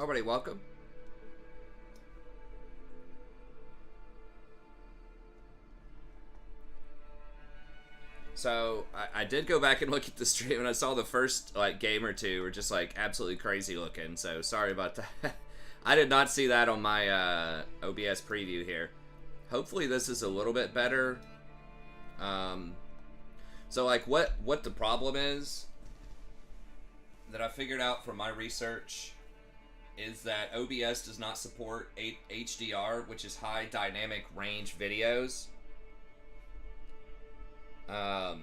Already welcome. So I did go back and look at the stream, and I saw the first like game or two were just like absolutely crazy looking. So sorry about that. I did not see that on my OBS preview here. Hopefully this is a little bit better. So like what the problem is that I figured out from my research is that OBS does not support HDR, which is high dynamic range videos. And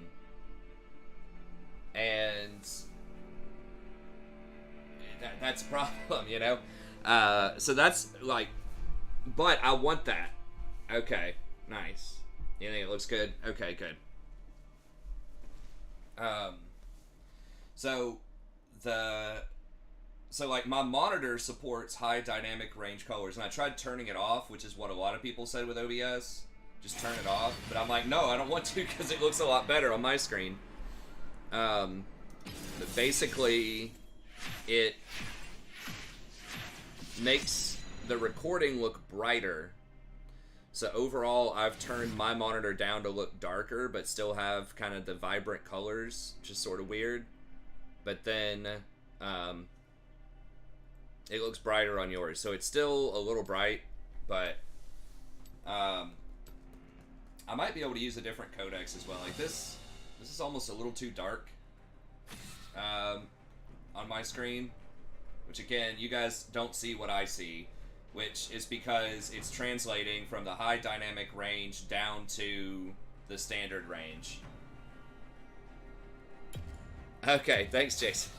that's a problem, you know? So that's like, but I want that. Okay, nice. You think it looks good? Okay, good. So like my monitor supports high dynamic range colors, and I tried turning it off, which is what a lot of people said with OBS. Just turn it off. But I'm like, no, I don't want to because it looks a lot better on my screen. But basically, it makes the recording look brighter. So overall, I've turned my monitor down to look darker, but still have kind of the vibrant colors, which is sort of weird. But then it looks brighter on yours. So it's still a little bright, but I might be able to use a different codecs as well. Like this is almost a little too dark on my screen, which again, you guys don't see what I see, which is because it's translating from the high dynamic range down to the standard range. Okay, thanks, Jason.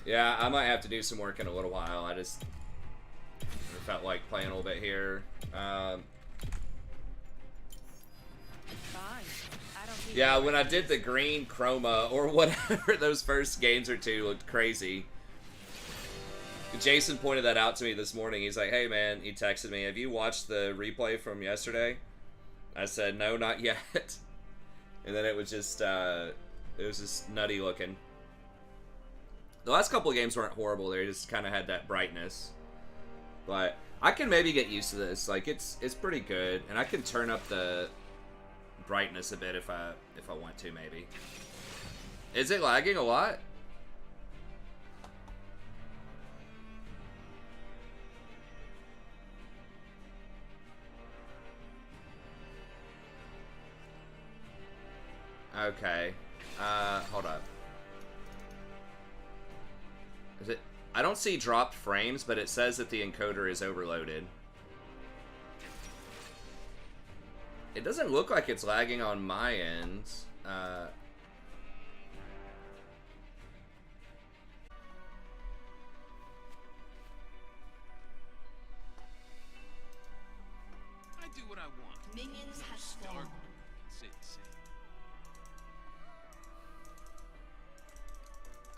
Yeah, I might have to do some work in a little while. I just felt like playing a little bit here. Yeah, when I did the green chroma or whatever, those first games or two looked crazy. Jason pointed that out to me this morning. He's like, hey man, he texted me, have you watched the replay from yesterday? I said, no, not yet. And then it was just nutty looking. The last couple of games weren't horrible. They just kind of had that brightness. But I can maybe get used to this. Like, it's pretty good. And I can turn up the brightness a bit if I want to, maybe. Is it lagging a lot? Okay. Hold up. Is it? I don't see dropped frames, but it says that the encoder is overloaded. It doesn't look like it's lagging on my end. I do what I want. Minions have spawned.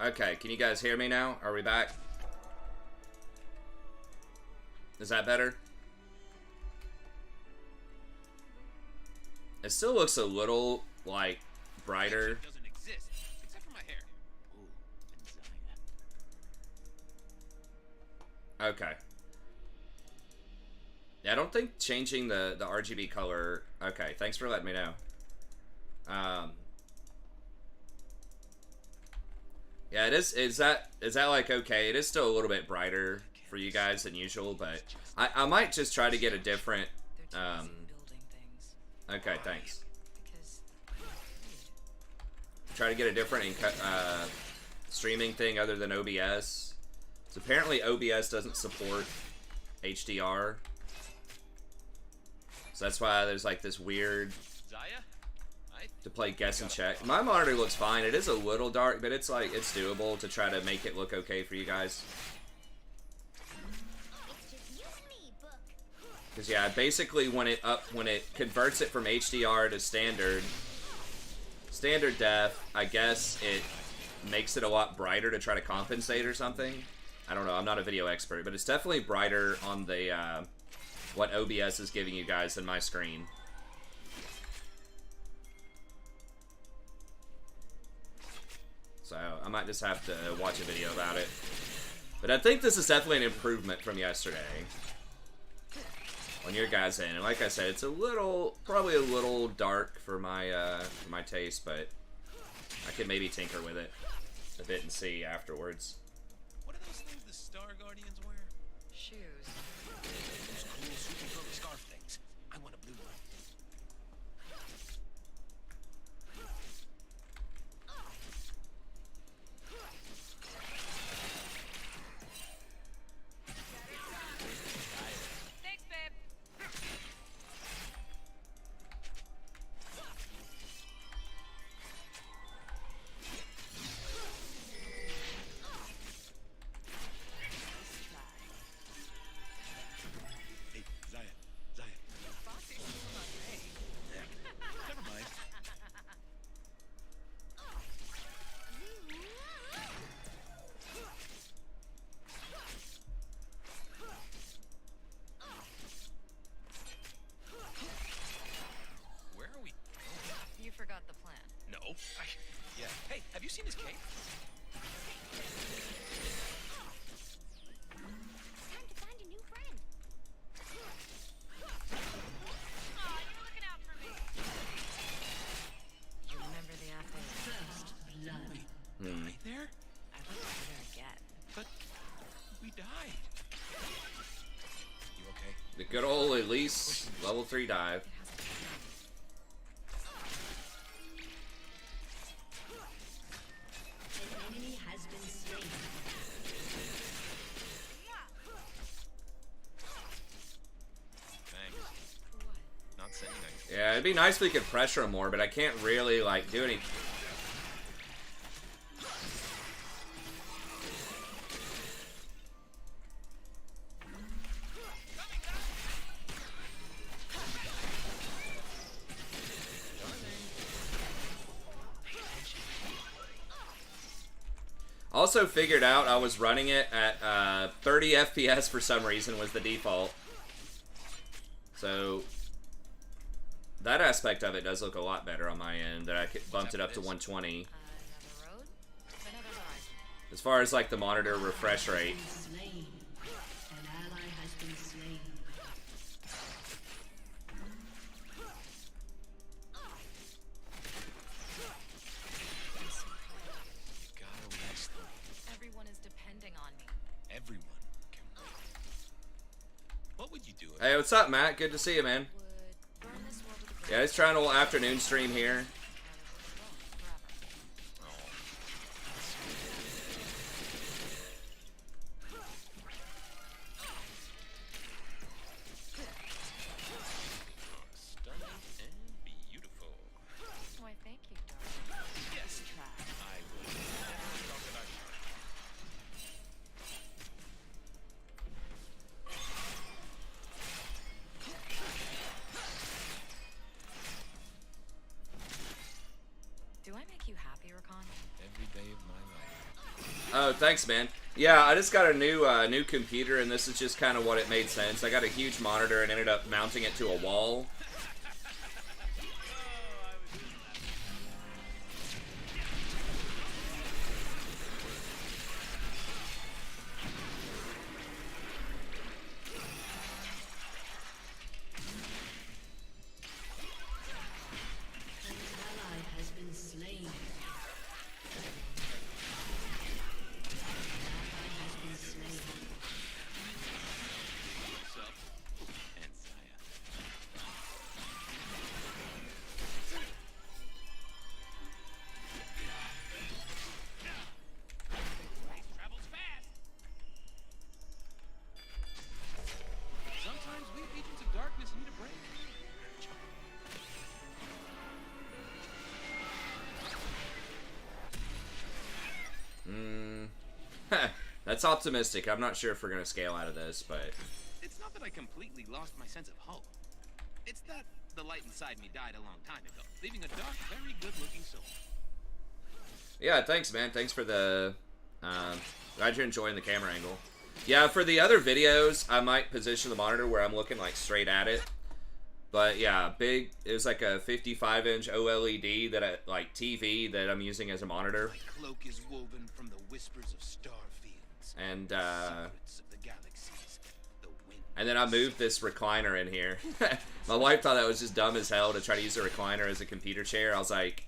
Okay, can you guys hear me now? Are we back? Is that better? It still looks a little, like, brighter. Doesn't exist, except for my hair. Ooh, okay. Yeah, I don't think changing the RGB color... Okay, thanks for letting me know. Yeah, it is. Is that like okay? It is still a little bit brighter for you guys than usual, but I might just try to get a different. Okay, thanks. Try to get a different streaming thing other than OBS. So apparently OBS doesn't support HDR. So that's why there's like this weird to play guess and check. My monitor looks fine. It is a little dark, but it's like it's doable to try to make it look okay for you guys. Because yeah, basically when it converts it from HDR to standard def, I guess it makes it a lot brighter to try to compensate or something. I don't know. I'm not a video expert, but it's definitely brighter on the what OBS is giving you guys than my screen. So I might just have to watch a video about it. But I think this is definitely an improvement from yesterday on your guys' end. And like I said, it's a little, probably a little dark for my taste, but I could maybe tinker with it a bit and see afterwards. What are those things the Star Guardians wear? Shoes. Those cool superhero scarf things. I want a blue one. Thanks, babe. Hey, Zaya. Never mind. Where are we? You forgot the plan. No. Yeah. Hey, have you seen his cape? Time to find a new friend. Aw, you were looking out for me. You remember the athlete? First blood. Right there? I'd like to hear it again. But we died. You okay? The good old Elise level 3 dive. An enemy has been slain. Thanks. What? Not saying I... Yeah, it'd be nice if we could pressure him more, but I can't really, like, do any... Also figured out I was running it at 30 FPS for some reason was the default. So that aspect of it does look a lot better on my end. That I bumped it up to 120. Another road? Another horizon. As far as like the monitor refresh rate. Slain. An ally has been slain. You gotta rest them. Everyone is depending on me. Everyone can wait. What would you do if... Hey, what's up, Matt? Good to see you, man. Would burn this world to the ground. Yeah, just trying a little afternoon stream here. Forever. Stunning and beautiful. Why, thank you, darling. Yes. Try. I will never talk about you. Do I make you happy, Rakan? Every day of my life. Oh, thanks, man. Yeah, I just got a new computer, and this is just kind of what it made sense. I got a huge monitor and ended up mounting it to a wall. An ally has been slain. Sup? And Saya. Travels fast. Sometimes we agents of darkness need a break. That's optimistic. I'm not sure if we're gonna scale out of this, but It's not that I completely lost my sense of hope. It's that the light inside me died a long time ago, leaving a dark, very good-looking soul. yeah, thanks, man. Thanks for the. Glad you're enjoying the camera angle. Yeah, for the other videos, I might position the monitor where I'm looking like straight at it. But yeah, big. It was like a 55-inch OLED that like TV that I'm using as a monitor. My cloak is woven from the whispers of star fields. And Secrets of the galaxies, the wind. and then I moved this recliner in here. My wife thought that was just dumb as hell to try to use a recliner as a computer chair. I was like,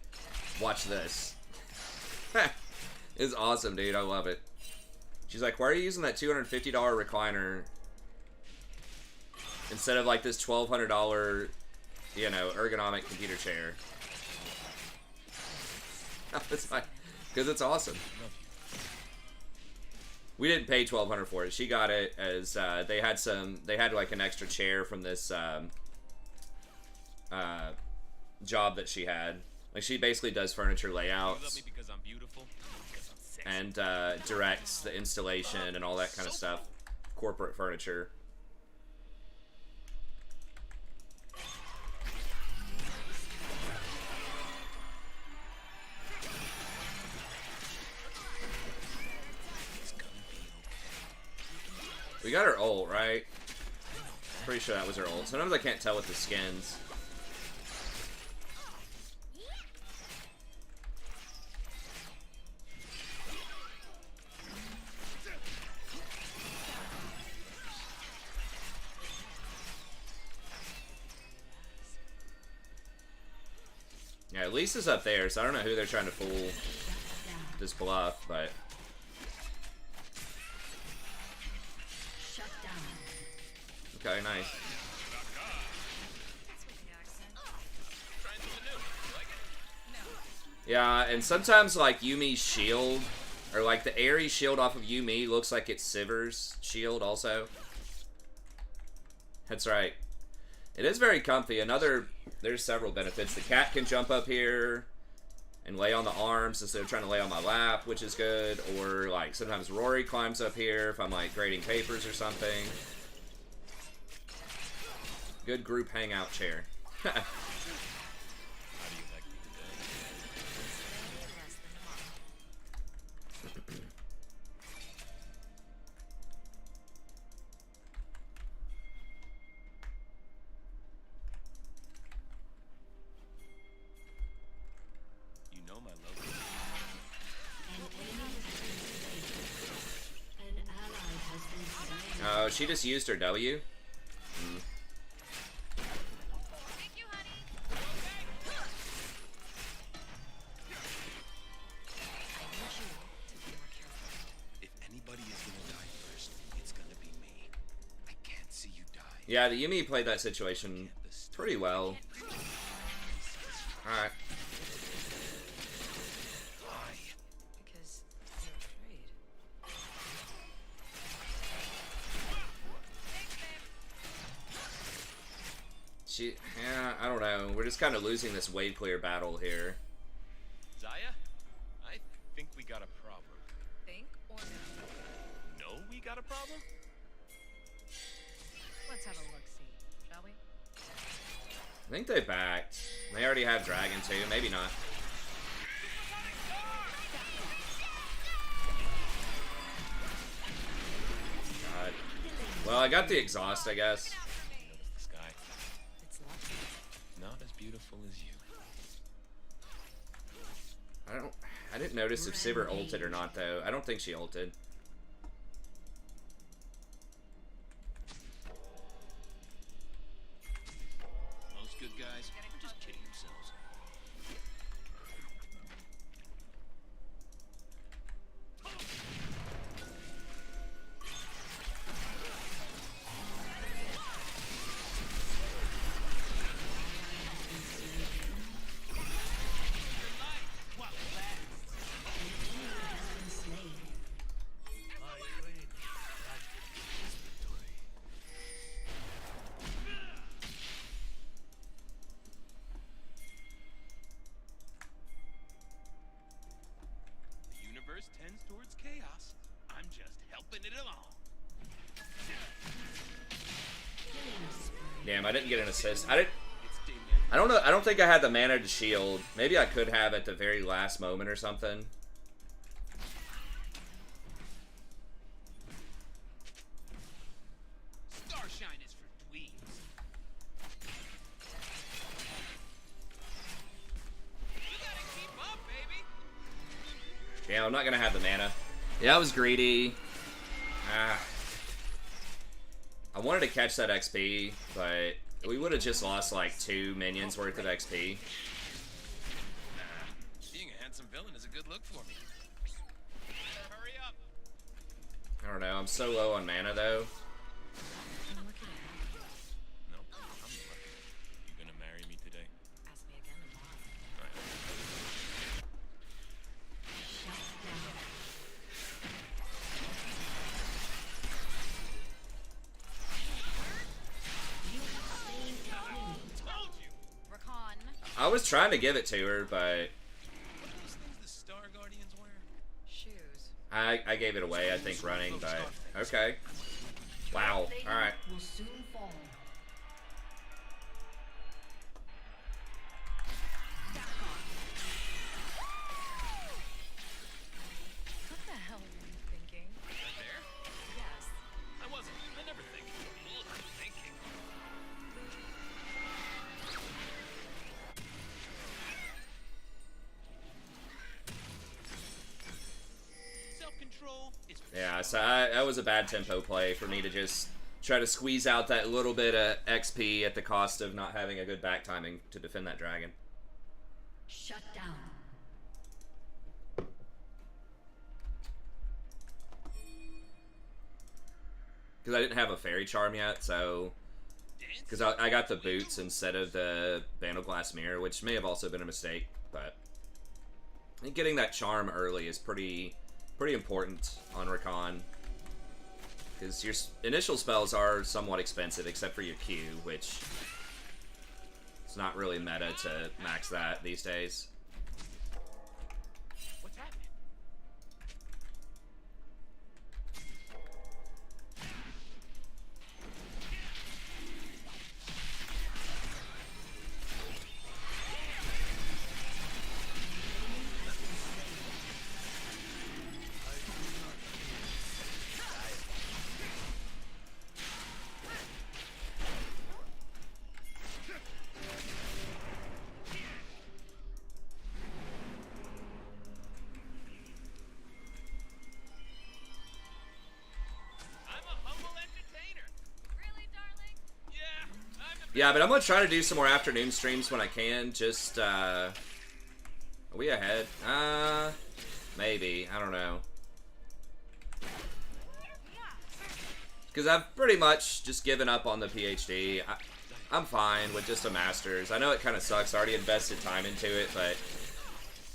watch this. It's awesome, dude. I love it. She's like, why are you using that $250 recliner instead of like this $1,200, you know, ergonomic computer chair? It's like, because it's awesome. We didn't pay $1,200 for it. She got it as they had like an extra chair from this job that she had. Like, she basically does furniture layouts and directs the installation and all that kind of stuff. Corporate furniture. We got her ult, right? Pretty sure that was her ult. Sometimes I can't tell with the skins. Yeah, Lisa's up there, so I don't know who they're trying to fool this bluff, but... Okay, nice. Yeah, and sometimes, like, Yumi's shield, or, like, the airy shield off of Yumi looks like it's Sivir's shield, also. That's right. It is very comfy. There's several benefits. The cat can jump up here and lay on the arms instead of trying to lay on my lap, which is good. Or, like, sometimes Rory climbs up here if I'm, like, grading papers or something. Good group hangout chair. Oh, she just used her W? Mm. Yeah, the Yumi played that situation pretty well. Alright. Because you're afraid. Yeah, I don't know. We're just kind of losing this wave clear battle here. Zaya, I think we got a problem. Think or no? No, we got a problem? Let's have a look-see, shall we? I think they backed. They already have Dragon too. Maybe not. God. Well, I got the exhaust, I guess. Notice the sky. It's lovely. Not as beautiful as you. I didn't notice if Sivir ulted or not, though. I don't think she ulted. Most good guys are just kidding themselves. The universe tends towards chaos. I'm just helping it along. Damn, I didn't get an assist. I don't know. I don't think I had the mana to shield. Maybe I could have at the very last moment or something. Starshine is for dweebs. You gotta keep up, baby. Yeah, I'm not gonna have the mana. Yeah, I was greedy. I wanted to catch that XP, but we would have just lost like 2 minions worth of XP. Being a handsome villain is a good look for me. Hurry up. I don't know, I'm so low on mana though. I'm lucky to have you. Nope, I'm lucky. You gonna marry me today? Ask me again tomorrow. Alright. Told you. Rakan. I was trying to give it to her, but What are those things the Star Guardians wear? Shoes. I gave it away, I think, running, but okay. Wow, alright. Will soon fall. What the hell were you thinking? Right there? Yes. I wasn't. I never think. Ugh, thinking. Self-control is Yeah, so that was a bad tempo play for me to just try to squeeze out that little bit of XP at the cost of not having a good back timing to defend that dragon. Shut down. Because I didn't have a fairy charm yet, so... Because I got the boots instead of the Bandle Glass Mirror, which may have also been a mistake, but... I think getting that charm early is pretty important on Rakan. Because your initial spells are somewhat expensive, except for your Q, which... It's not really meta to max that these days. What's happening? I'm a humble entertainer. Really, darling? Yeah, I'm the Yeah, but I'm gonna try to do some more afternoon streams when I can. Just, are we ahead? Maybe. I don't know. Because I've pretty much just given up on the PhD. I'm fine with just a master's. I know it kind of sucks. I already invested time into it, but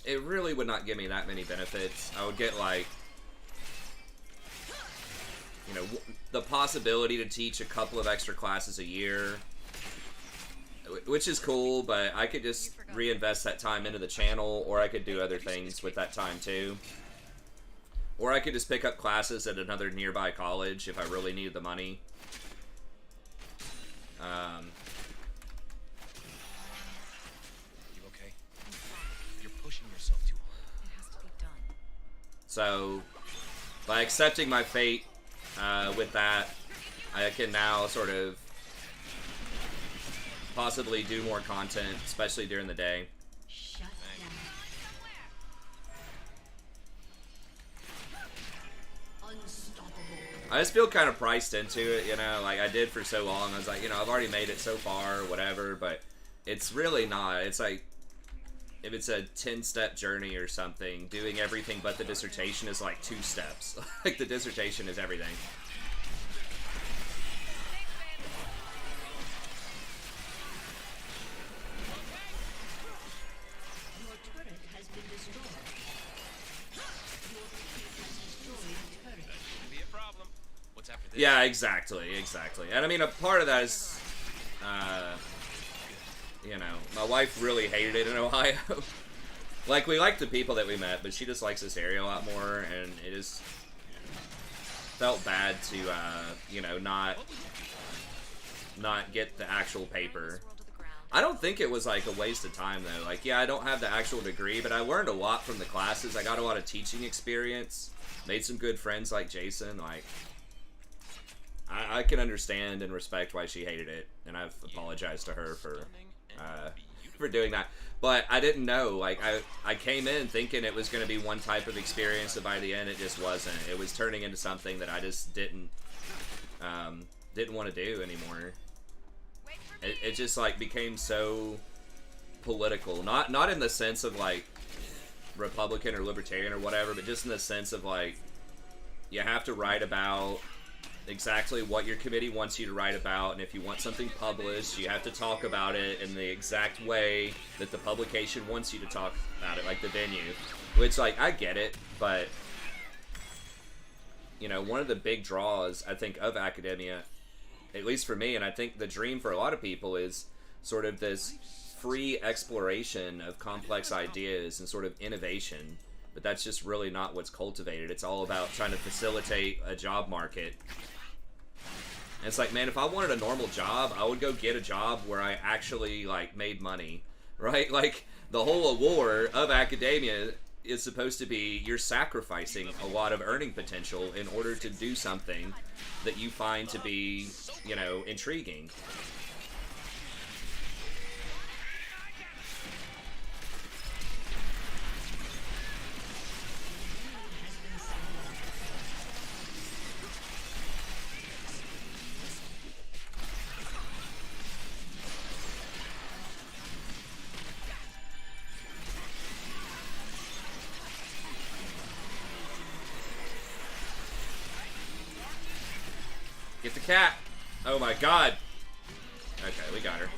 it really would not give me that many benefits. I would get, like, you know, the possibility to teach a couple of extra classes a year, which is cool, but I could just reinvest that time into the channel, or I could do other things with that time too. Or I could just pick up classes at another nearby college if I really need the money. You okay? You're pushing yourself too hard. It has to be done. So, by accepting my fate with that, I can now sort of possibly do more content, especially during the day. Shut down. Unstoppable. I just feel kind of priced into it, you know, like I did for so long. I was like, you know, I've already made it so far, whatever, but it's really not. It's like, if it's a 10-step journey or something, doing everything but the dissertation is like 2 steps. Like, the dissertation is everything. Your turret has been destroyed. Your team has destroyed a turret. Shouldn't be a problem. What's after this? Yeah, exactly. And I mean, a part of that is, you know, my wife really hated it in Ohio. Like, we like the people that we met, but she just likes this area a lot more, and it just felt bad to, you know, not get the actual paper. I don't think it was, like, a waste of time, though. Like, yeah, I don't have the actual degree, but I learned a lot from the classes. I got a lot of teaching experience, made some good friends like Jason. Like, I can understand and respect why she hated it, and I've apologized to her for for doing that. But I didn't know. Like, I came in thinking it was going to be one type of experience, and by the end, it just wasn't. It was turning into something that I just didn't want to do anymore. It just, like, became so political. Not in the sense of, like, Republican or Libertarian or whatever, but just in the sense of, like, you have to write about exactly what your committee wants you to write about, and if you want something published, you have to talk about it in the exact way that the publication wants you to talk about it, like the venue. Which, like, I get it, but, you know, one of the big draws, I think, of academia, at least for me, and I think the dream for a lot of people, is sort of this free exploration of complex ideas and sort of innovation. But that's just really not what's cultivated. It's all about trying to facilitate a job market. And it's like, man, if I wanted a normal job, I would go get a job where I actually, like, made money, right? Like, the whole allure of academia is supposed to be you're sacrificing a lot of earning potential in order to do something that you find to be, you know, intriguing. Get the cat. Oh my god. Okay, we got her.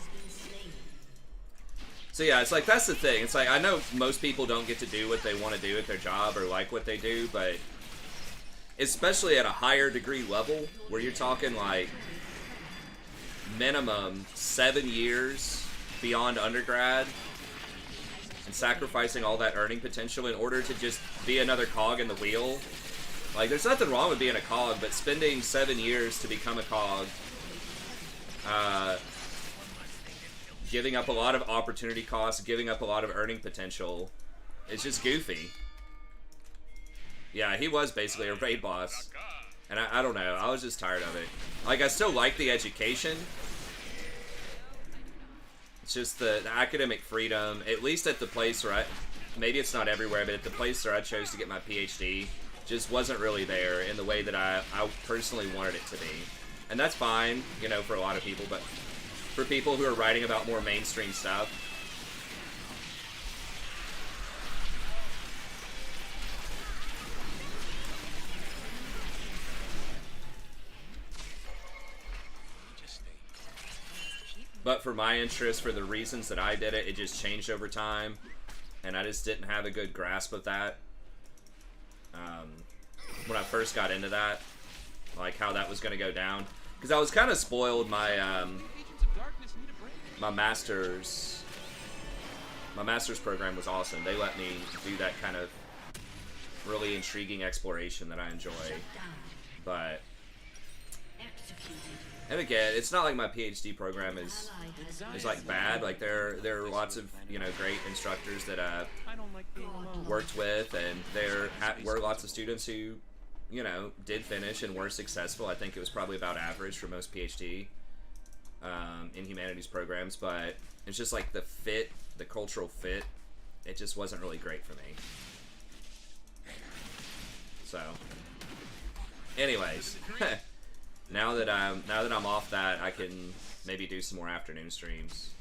So yeah, it's like, that's the thing. It's like, I know most people don't get to do what they want to do at their job or like what they do, but especially at a higher degree level, where you're talking like minimum 7 years beyond undergrad and sacrificing all that earning potential in order to just be another cog in the wheel. Like, there's nothing wrong with being a cog, but spending 7 years to become a cog, giving up a lot of opportunity costs, giving up a lot of earning potential, is just goofy. Yeah, he was basically a raid boss. And I don't know, I was just tired of it. Like, I still like the education. It's just the academic freedom, at least at the place where maybe it's not everywhere, but at the place where I chose to get my PhD, just wasn't really there in the way that I personally wanted it to be. And that's fine, you know, for a lot of people, but for people who are writing about more mainstream stuff, but for my interest, for the reasons that I did it, it just changed over time, and I just didn't have a good grasp of that. When I first got into that, like how that was going to go down, because I was kind of spoiled. My my master's program was awesome. They let me do that kind of really intriguing exploration that I enjoy. But, and again, it's not like my PhD program is like bad. Like there are lots of, you know, great instructors that I worked with, and there were lots of students who, you know, did finish and were successful. I think it was probably about average for most PhD in humanities programs, but it's just like the fit, the cultural fit, it just wasn't really great for me. So, anyways, now that I'm off that, I can maybe do some more afternoon streams.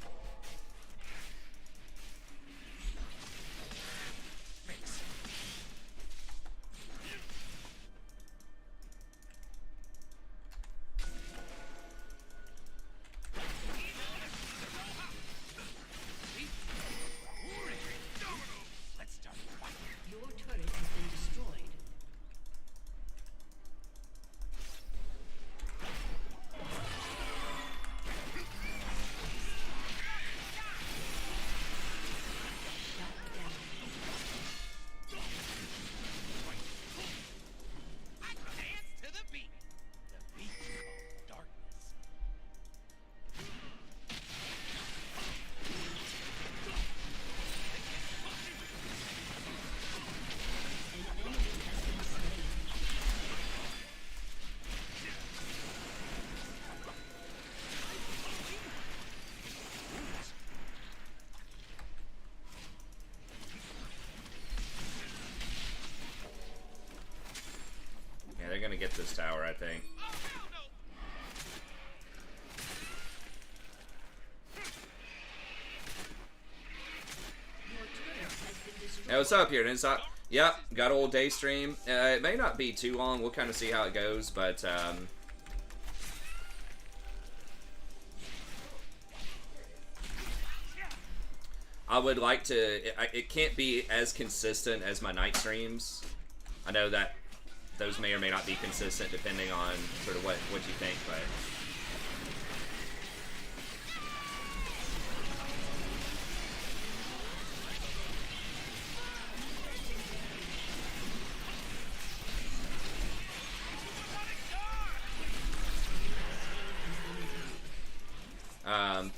this tower, I think. Hey, what's up here? Yep, got old day stream. It may not be too long. We'll kind of see how it goes, but I would like to. It can't be as consistent as my night streams. I know that those may or may not be consistent depending on sort of what you think, but.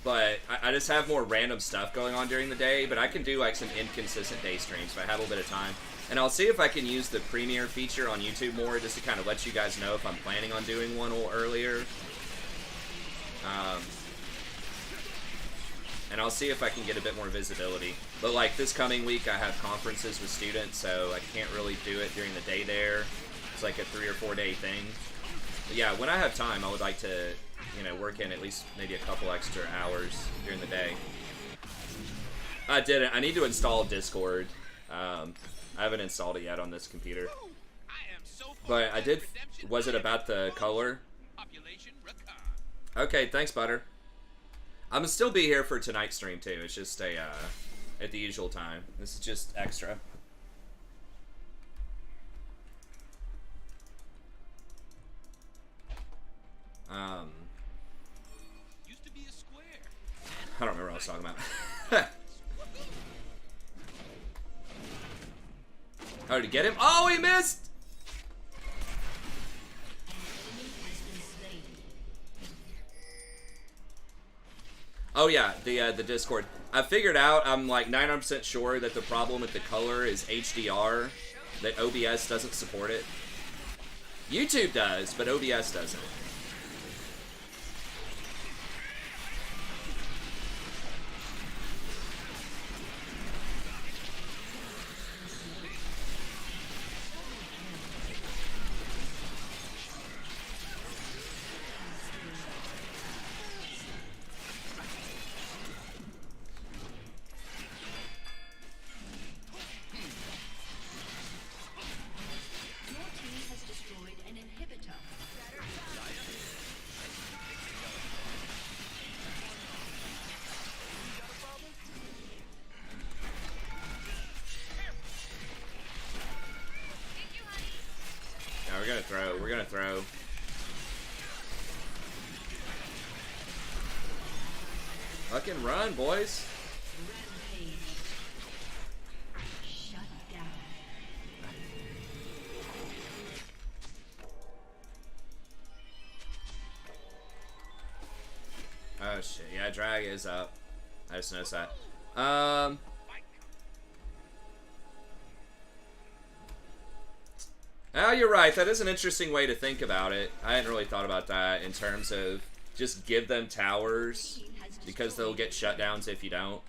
But I just have more random stuff going on during the day, but I can do like some inconsistent day streams if I have a little bit of time. And I'll see if I can use the premiere feature on YouTube more just to kind of let you guys know if I'm planning on doing one a little earlier. And I'll see if I can get a bit more visibility. But like this coming week I have conferences with students, so I can't really do it during the day there. It's like a 3 or 4 day thing. But yeah, when I have time I would like to, you know, work in at least maybe a couple extra hours during the day. I didn't. I need to install Discord. I haven't installed it yet on this computer. But I did. Was it about the color? Okay, thanks, Butter. I'm gonna still be here for tonight's stream too. It's just a at the usual time. This is just extra. Used to be a square. I don't remember what I was talking about. Oh, did he get him? Oh, he missed! Oh yeah, the Discord. I figured out, I'm like 99% sure that the problem with the color is HDR, that OBS doesn't support it. YouTube does, but OBS doesn't. We're gonna throw. Fucking run, boys. Rampage. Shut down. Oh shit, yeah, drag is up. I just noticed that. Oh, you're right. That is an interesting way to think about it. I hadn't really thought about that in terms of just give them towers because they'll get shutdowns if you don't.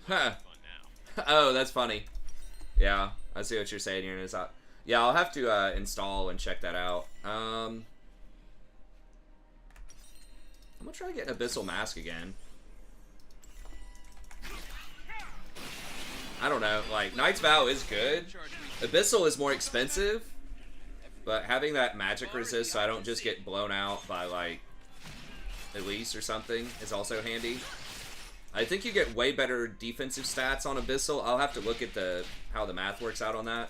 Huh. Oh, that's funny. Yeah, I see what you're saying here. Yeah, I'll have to install and check that out. I'm gonna try to get an Abyssal Mask again. I don't know, like, Knight's Vow is good. Abyssal is more expensive, but having that magic resist so I don't just get blown out by, like, Elise or something is also handy. I think you get way better defensive stats on Abyssal. I'll have to look at how the math works out on that.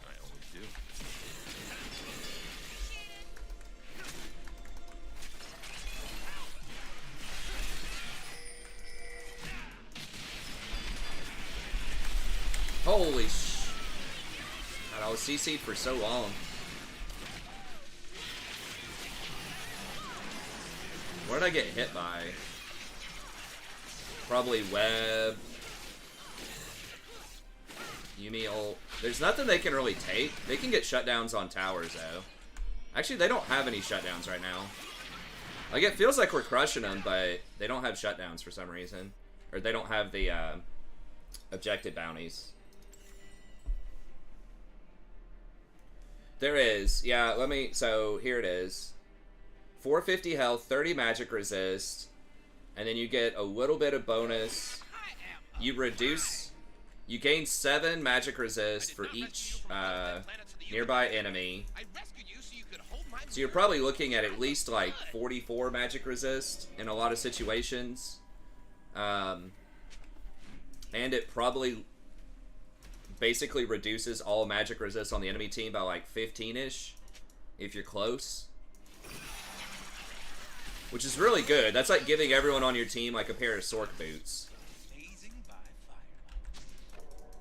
I always do. Holy sh... God, I was CC'd for so long. What did I get hit by? Probably web. Yumi ult. There's nothing they can really take. They can get shutdowns on towers, though. Actually, they don't have any shutdowns right now. Like, it feels like we're crushing them, but they don't have shutdowns for some reason. Or they don't have the objective bounties. There is. Yeah, let me... So, here it is. 450 health, 30 magic resist, and then you get a little bit of bonus. You reduce... You gain 7 magic resist for each nearby enemy. So you're probably looking at least like 44 magic resist in a lot of situations. And it probably basically reduces all magic resist on the enemy team by like 15-ish if you're close. Which is really good. That's like giving everyone on your team like a pair of Sork boots.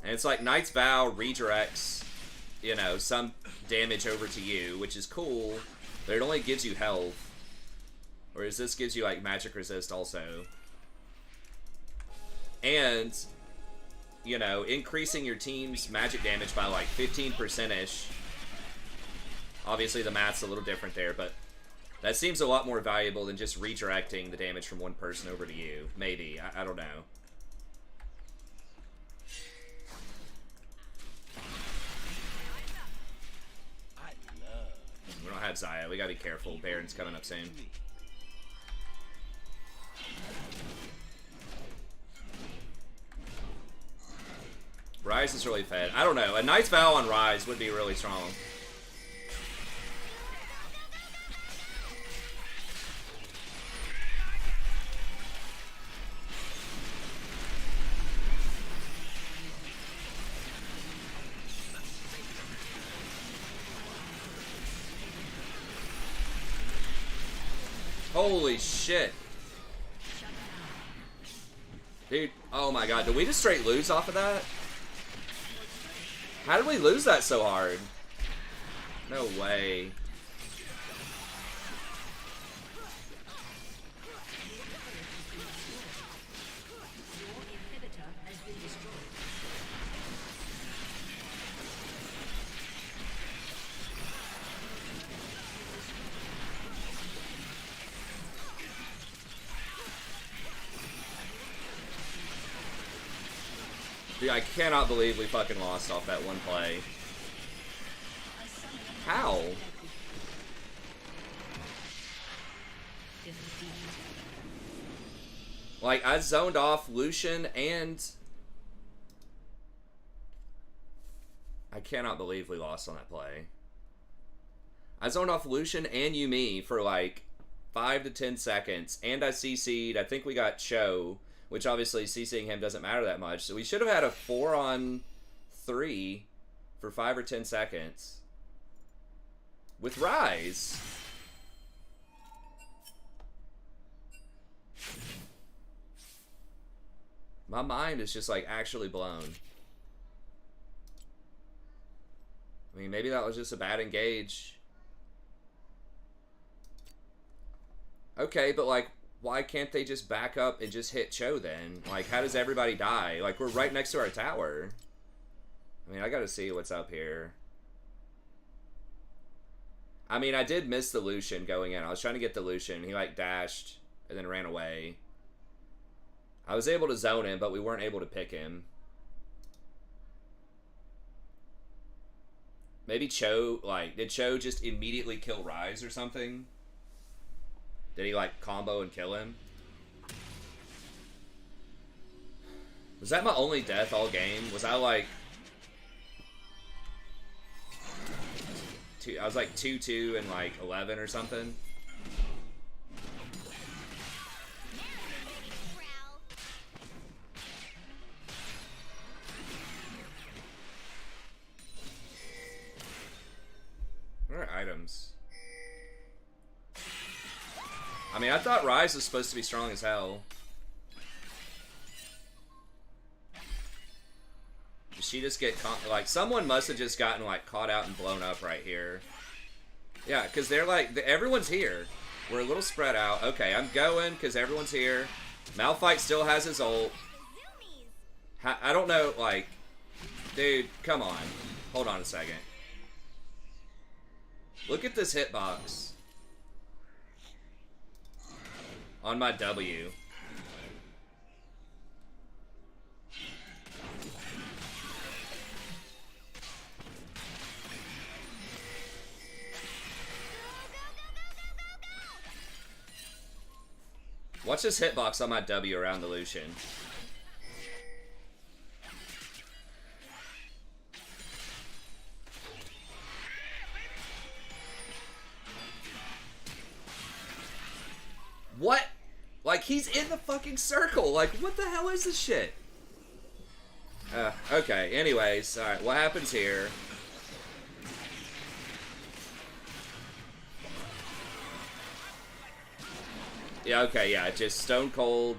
And it's like Knight's Vow redirects, you know, some damage over to you, which is cool, but it only gives you health. Whereas this gives you like magic resist also. And, you know, increasing your team's magic damage by like 15%-ish. Obviously the math's a little different there, but that seems a lot more valuable than just redirecting the damage from one person over to you. Maybe. I don't know. We don't have Xayah. We gotta be careful. Baron's coming up soon. Ryze is really fed. I don't know. A Knight's Vow on Ryze would be really strong. Holy shit. Dude, oh my god, did we just straight lose off of that? How did we lose that so hard? No way. Dude, I cannot believe we fucking lost off that one play. How? Like, I zoned off Lucian and... I cannot believe we lost on that play. I zoned off Lucian and Yumi for like 5 to 10 seconds, and I CC'd. I think we got Cho, which obviously CCing him doesn't matter that much. So we should have had a 4-on-3 for 5 or 10 seconds. With Ryze. My mind is just like actually blown. I mean, maybe that was just a bad engage. Okay, but like, why can't they just back up and just hit Cho then? Like, how does everybody die? Like, we're right next to our tower. I mean, I gotta see what's up here. I mean, I did miss the Lucian going in. I was trying to get the Lucian. He, like, dashed and then ran away. I was able to zone him, but we weren't able to pick him. Maybe Cho, like, did Cho just immediately kill Ryze or something? Did he, like, combo and kill him? Was that my only death all game? Was I, like... I was, like, 2-2 and, like, 11 or something? What are items? I mean, I thought Ryze was supposed to be strong as hell. she just get like someone must have just gotten like caught out and blown up right here. Yeah, because they're like everyone's here. We're a little spread out. Okay, I'm going because everyone's here. Malphite still has his ult. I don't know, like, dude, come on. Hold on a second. Look at this hitbox on my W. Watch this hitbox on my W around the Lucian. What? Like, he's in the fucking circle. Like, what the hell is this shit? Okay, anyways. Alright, what happens here? Yeah, okay, yeah. Just stone cold.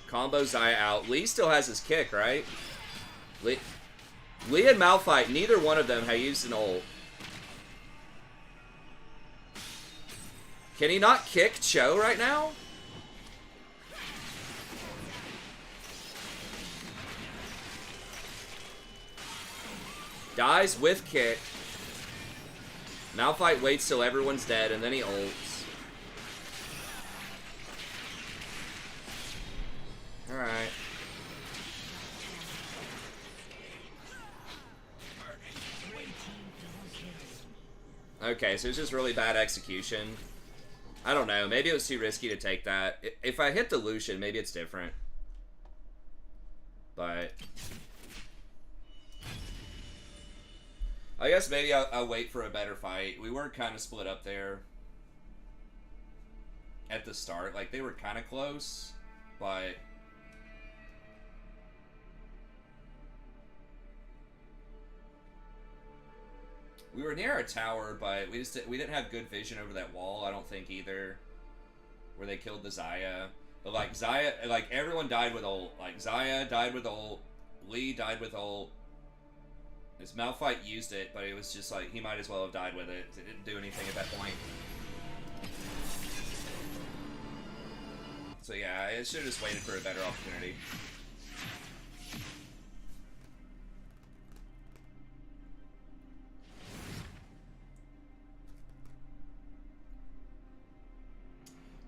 Combo Xayah out. Lee still has his kick, right? Lee and Malphite, neither one of them have used an ult. Can he not kick Cho right now? Dies with kick. Malphite waits till everyone's dead and then he ults. Alright. Okay, so it's just really bad execution. I don't know. Maybe it was too risky to take that. If I hit the Lucian, maybe it's different. But I guess maybe I'll wait for a better fight. We were kind of split up there at the start. Like, they were kind of close, but we were near a tower, but we didn't have good vision over that wall, I don't think, either. Where they killed the Xayah. But, like, Xayah, like, everyone died with ult. Like, Xayah died with ult. Lee died with ult. His Malphite used it, but it was just, like, he might as well have died with it. It didn't do anything at that point. So, yeah, I should have just waited for a better opportunity.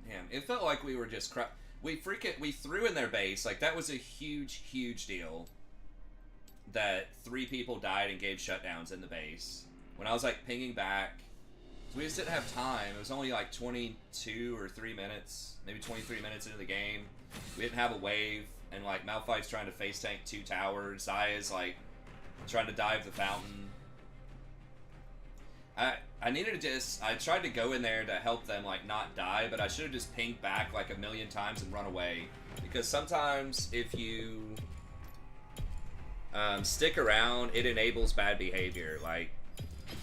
Damn, it felt like we were just we threw in their base. Like, that was a huge deal. That 3 people died and gave shutdowns in the base. When I was, like, pinging back, so we just didn't have time. It was only, like, 22 or 3 minutes, maybe 23 minutes into the game. We didn't have a wave, and, like, Malphite's trying to face tank 2 towers. Xayah's, like, trying to dive the fountain. I needed to just, I tried to go in there to help them, like, not die, but I should have just pinged back, like, 1,000,000 times and run away. Because sometimes, if you stick around, it enables bad behavior. Like,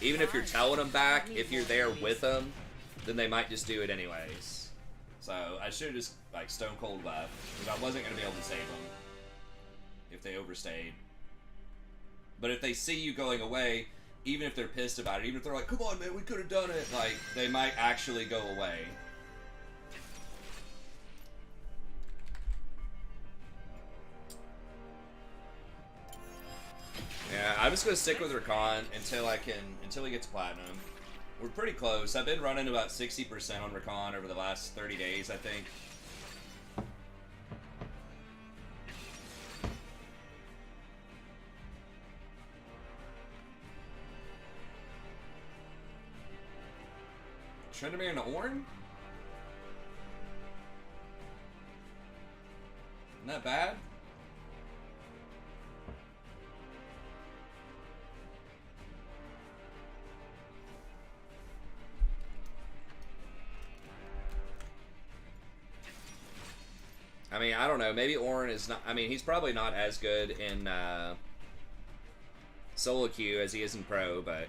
even if you're telling them back, if you're there with them, then they might just do it anyways. So, I should have just, like, stone cold left, because I wasn't going to be able to save them if they overstayed. But if they see you going away, even if they're pissed about it, even if they're like, come on, man, we could have done it, like, they might actually go away. Yeah, I'm just gonna stick with Rakan until he gets platinum. We're pretty close. I've been running about 60% on Rakan over the last 30 days, I think. Tryndamere and Ornn? Isn't that bad? I mean, I don't know. Maybe Ornn is not... I mean, he's probably not as good in solo queue as he is in pro, but...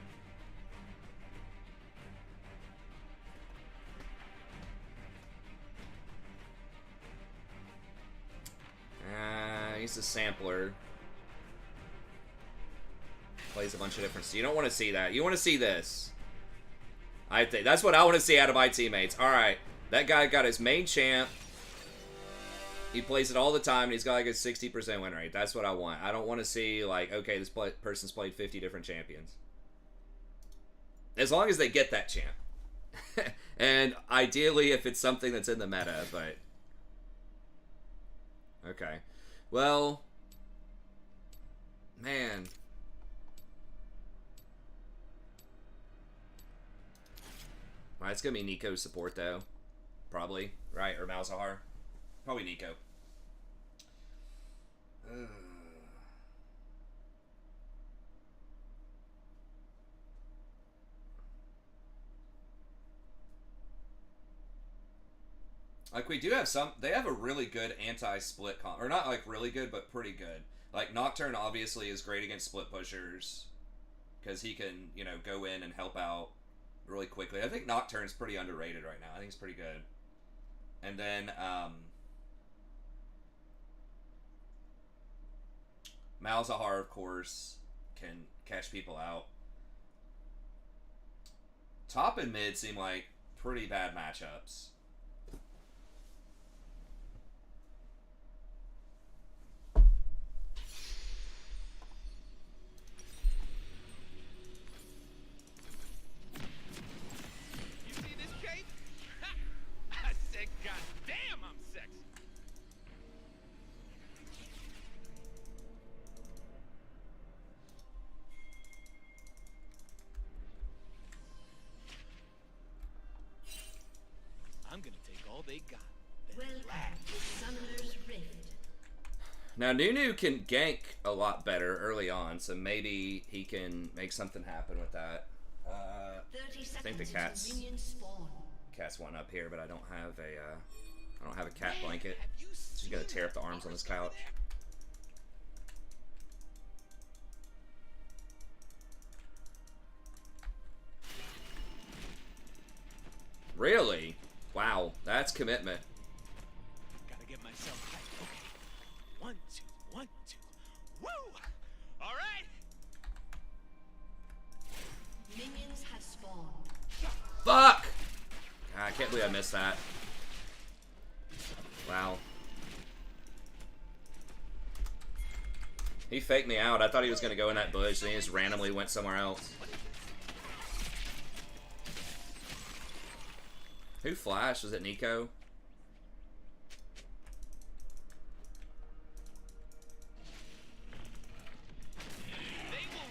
he's a sampler. Plays a bunch of different... You don't want to see that. You want to see this. I think that's what I want to see out of my teammates. All right. That guy got his main champ. He plays it all the time, and he's got like a 60% win rate. That's what I want. I don't want to see, like, okay, this person's played 50 different champions. As long as they get that champ. And ideally, if it's something that's in the meta, but... Okay. Well... Man... Well, it's gonna be Nico's support, though. Probably. Right? Or Malzahar. Probably Nico. Like, we do have some... They have a really good anti-split comp. Or not, like, really good, but pretty good. Like, Nocturne, obviously, is great against split pushers. Because he can, you know, go in and help out really quickly. I think Nocturne's pretty underrated right now. I think he's pretty good. And then, Malzahar, of course, can catch people out. Top and mid seem like pretty bad matchups. I'm gonna take all they got. Welcome to Summoner's Rift. Now, Nunu can gank a lot better early on, so maybe he can make something happen with that. 30 seconds I think the cat's one up here, but I don't have a cat blanket. She's gonna tear up the arms on this couch. Really? Wow, that's commitment. Gotta get myself hyped. Okay. 1, 2, 1, 2. Woo! All right. Minions have spawned. Fuck! God, I can't believe I missed that. Wow. He faked me out. I thought he was gonna go in that bush, and he just randomly went somewhere else. Who flashed? Was it Nico?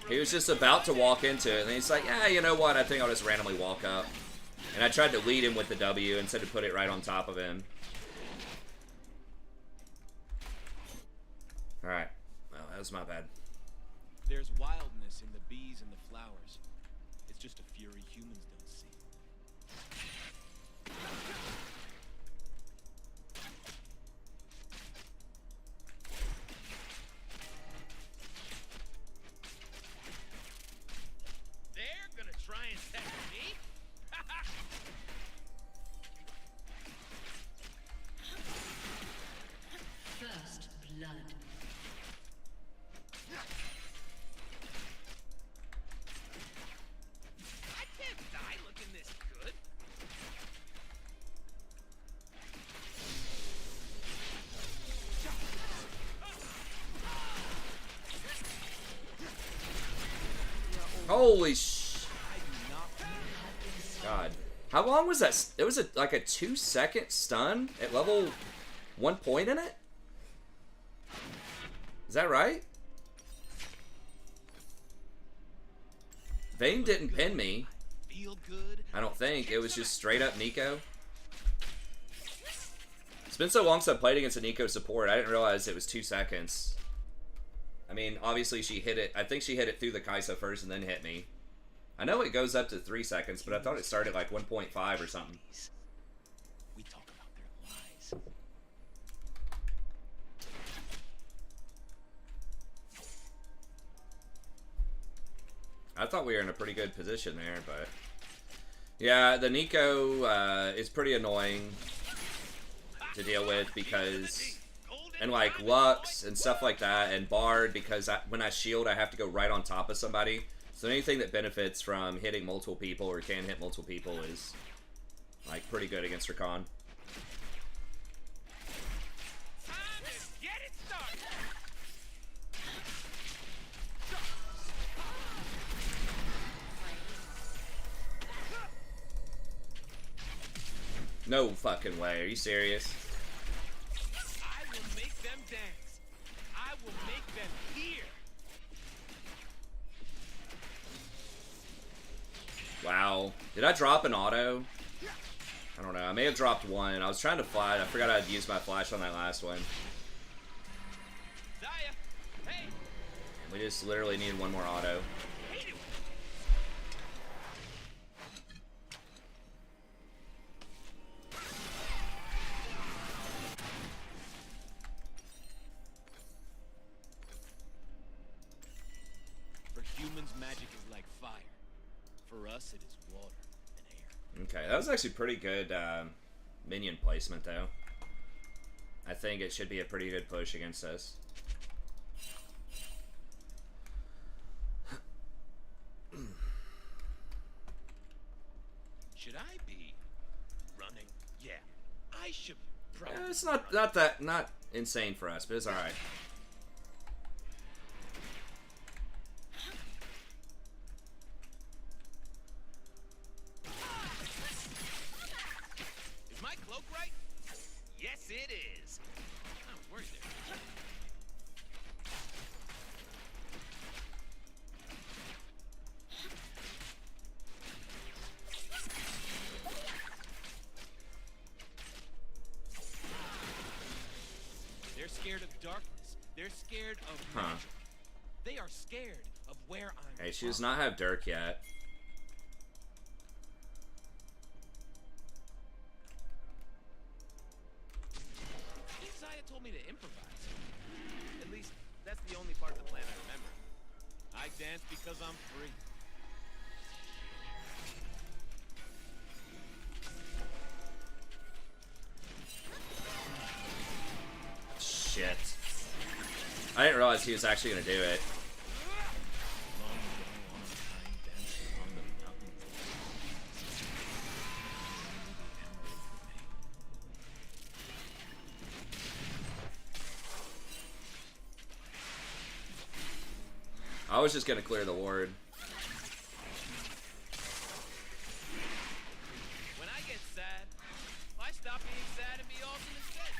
He was just about to walk into it, and he's like, yeah, you know what? I think I'll just randomly walk up. And I tried to lead him with the W instead of put it right on top of him. Alright. Well, that was my bad. There's wildness in the bees and the flowers. It's just a fury humans don't see. They're gonna try and test me. First blood. I can't die looking this good. Holy sh... God. How long was that? It was like a 2-second stun at level 1 point in it? Is that right? Vayne didn't pin me. Feel good. I don't think. It was just straight up Nico. It's been so long since I played against a Nico support. I didn't realize it was 2 seconds. I mean, obviously she hit it. I think she hit it through the Kaisa first and then hit me. I know it goes up to 3 seconds, but I thought it started like 1.5 or something. We talk about their lies. I thought we were in a pretty good position there, but... Yeah, the Nico is pretty annoying to deal with because... and like Lux and stuff like that, and Bard, because when I shield, I have to go right on top of somebody. So anything that benefits from hitting multiple people or can hit multiple people is like pretty good against Rakan. No fucking way. Are you serious? I will make them dance. I will make them hear. Wow. Did I drop an auto? I don't know. I may have dropped one. I was trying to fly. I forgot I'd used my flash on that last one. Zaya, hey. We just literally need one more auto. For us, it is water and air. Okay, that was actually pretty good minion placement, though. I think it should be a pretty good push against us. Should I be running? Yeah, I should probably. It's not insane for us, but it's all right. Yes, it is. Oh, where's it? They're scared of darkness. They're scared of magic. They are scared of where I'm Hey, she does not have Dirk yet. Told me to improvise. At least, that's the only part of the plan I remember. I dance because I'm free. Shit. I didn't realize he was actually going to do it. I was just gonna clear the ward. When I get sad, why stop being sad and be awesome instead?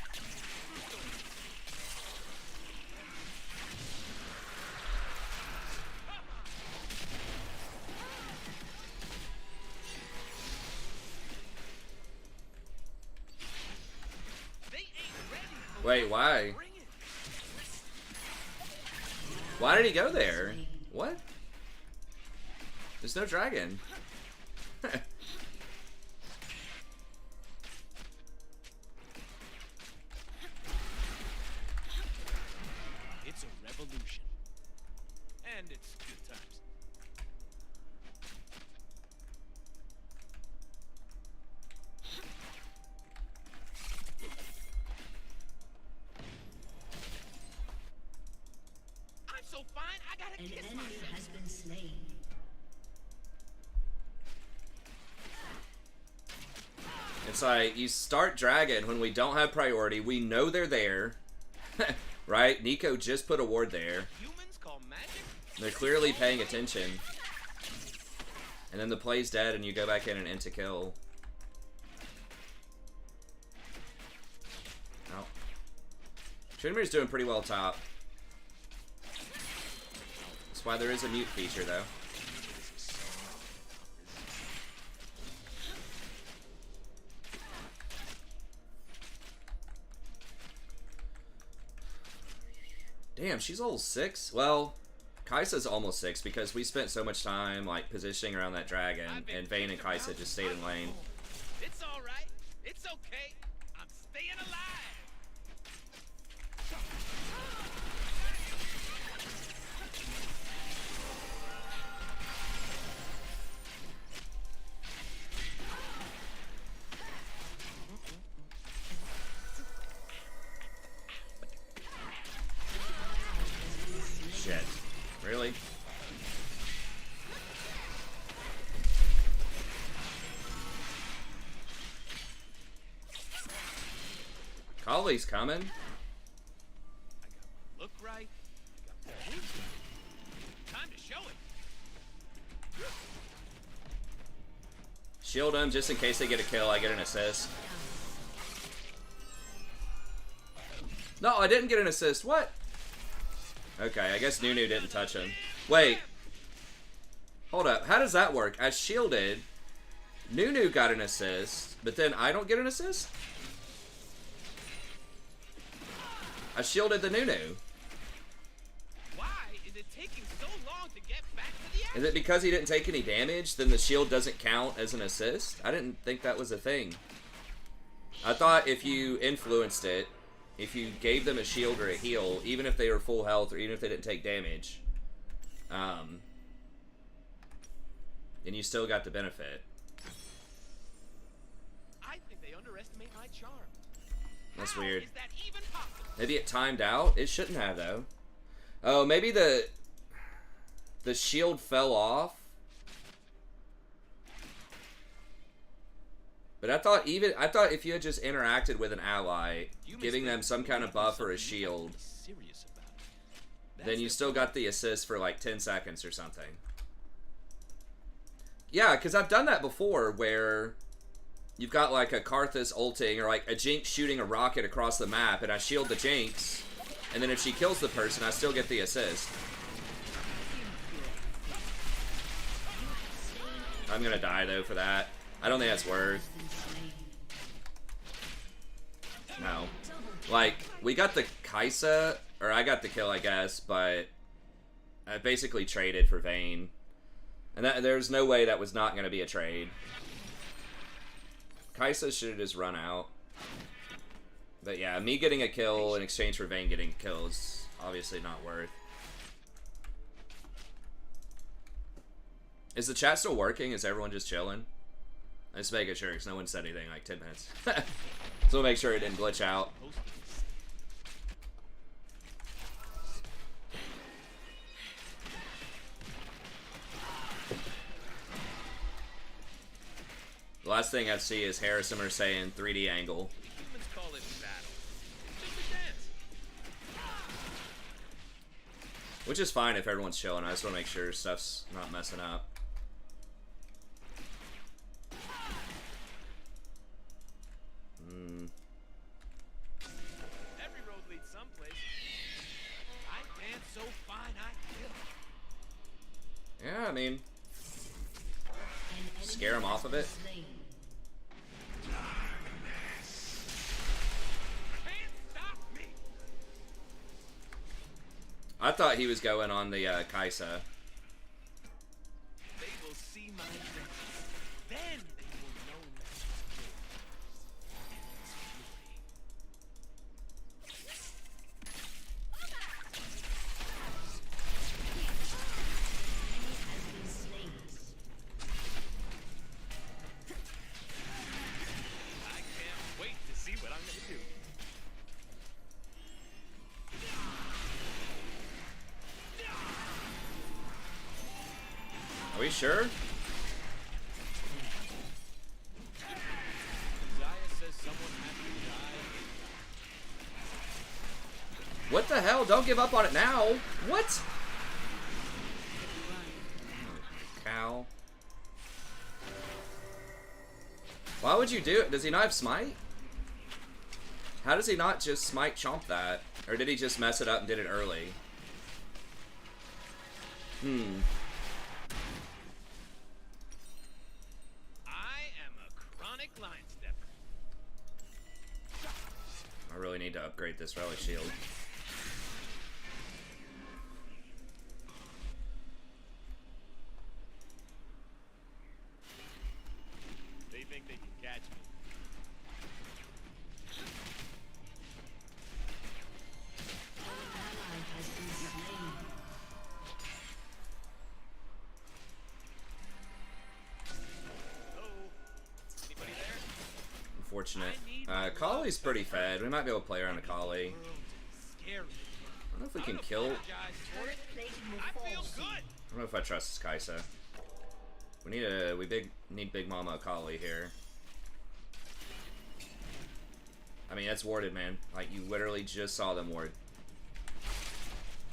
They ain't ready. Wait, why? Why did he go there? What? There's no dragon. It's a revolution. And it's good times. I'm so fine, I gotta An kiss enemy myself. has been slain. It's like, you start dragon when we don't have priority. We know they're there. Right? Nico just put a ward there. Humans call magic? They're clearly paying attention. And then the play's dead and you go back in and end to kill. Oh. Trinimir's doing pretty well top. That's why there is a mute feature, though. Damn, she's level 6? Well, Kai'Sa's almost 6 because we spent so much time like positioning around that dragon, and Vayne and Kai'Sa just stayed in lane. It's alright. It's okay. I'm staying alive. Shit. Really? Collie's coming. I got my look right. I got my moves right. Time to show it. Shield them just in case they get a kill. I get an assist. No, I didn't get an assist. What? Okay, I guess Nunu didn't touch him. Wait. Hold up. How does that work? I shielded. Nunu got an assist, but then I don't get an assist? I shielded the Nunu. Why is it taking so long to get back to the action? Is it because he didn't take any damage, then the shield doesn't count as an assist? I didn't think that was a thing. I thought if you influenced it, if you gave them a shield or a heal, even if they were full health or even if they didn't take damage, then you still got the benefit. I think they underestimate my charm. That's How weird. is that even possible? Maybe it timed out? It shouldn't have, though. Oh, maybe the shield fell off. But I thought if you had just interacted with an ally, giving them some kind of buff or a shield, then you still got the assist for like 10 seconds or something. Yeah, because I've done that before where you've got like a Karthus ulting or like a Jinx shooting a rocket across the map and I shield the Jinx, and then if she kills the person, I still get the assist. I'm gonna die though for that. I don't think that's worth. No. Like, we got the Kaisa, or I got the kill, I guess, but I basically traded for Vayne. And there's no way that was not going to be a trade. Kaisa should have just run out. But yeah, me getting a kill in exchange for Vayne getting a kill is obviously not worth. Is the chat still working? Is everyone just chilling? I'm just making sure, because no one said anything like 10 minutes. So we'll make sure it didn't glitch out. The last thing I see is Harrison saying 3D angle. Humans call it battle. Just a dance. Which is fine if everyone's chilling. I just want to make sure stuff's not messing up. Every road leads someplace. I dance so fine I kill. Yeah, I mean, scare him off of it. Can't stop me. I thought he was going on the Kaisa. They will see my dance. Then they will know my I can't wait to see what I'm gonna do. Are we sure? Zaya says someone has to die. What the hell? Don't give up on it now. What? Cow. Why would you do it? Does he not have smite? How does he not just smite chomp that? Or did he just mess it up and did it early? I am a chronic line stepper. I really need to upgrade this relic shield. They think they can catch me. Hello? Anybody there? Unfortunate. Collie's pretty fed. We might be able to play around a Collie. World is scary. don't know if we can kill. Turret plating will I fall feel soon. good. I don't know if I trust this Kaisa. We need Big Mama Akali here. I mean, that's warded, man. Like, you literally just saw them ward.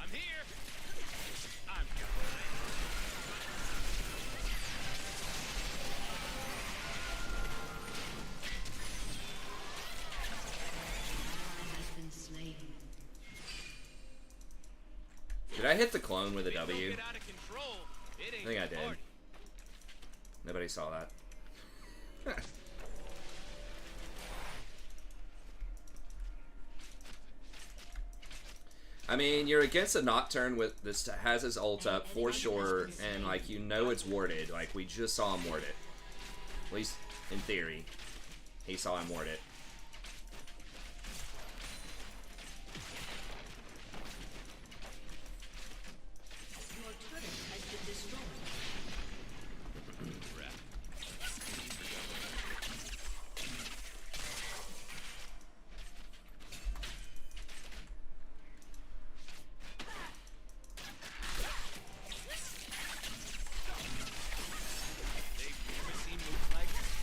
I'm here. I'm Has been slain. Did I hit the clone with a Things don't W? get out of control. It ain't I think I the did. party. Nobody saw that. I mean, you're against a Nocturne with this has his ult up for sure, and like you know it's warded. Like we just saw him ward it. At least in theory, he saw him ward it. Your turret has been destroyed. They've never seen moves like this.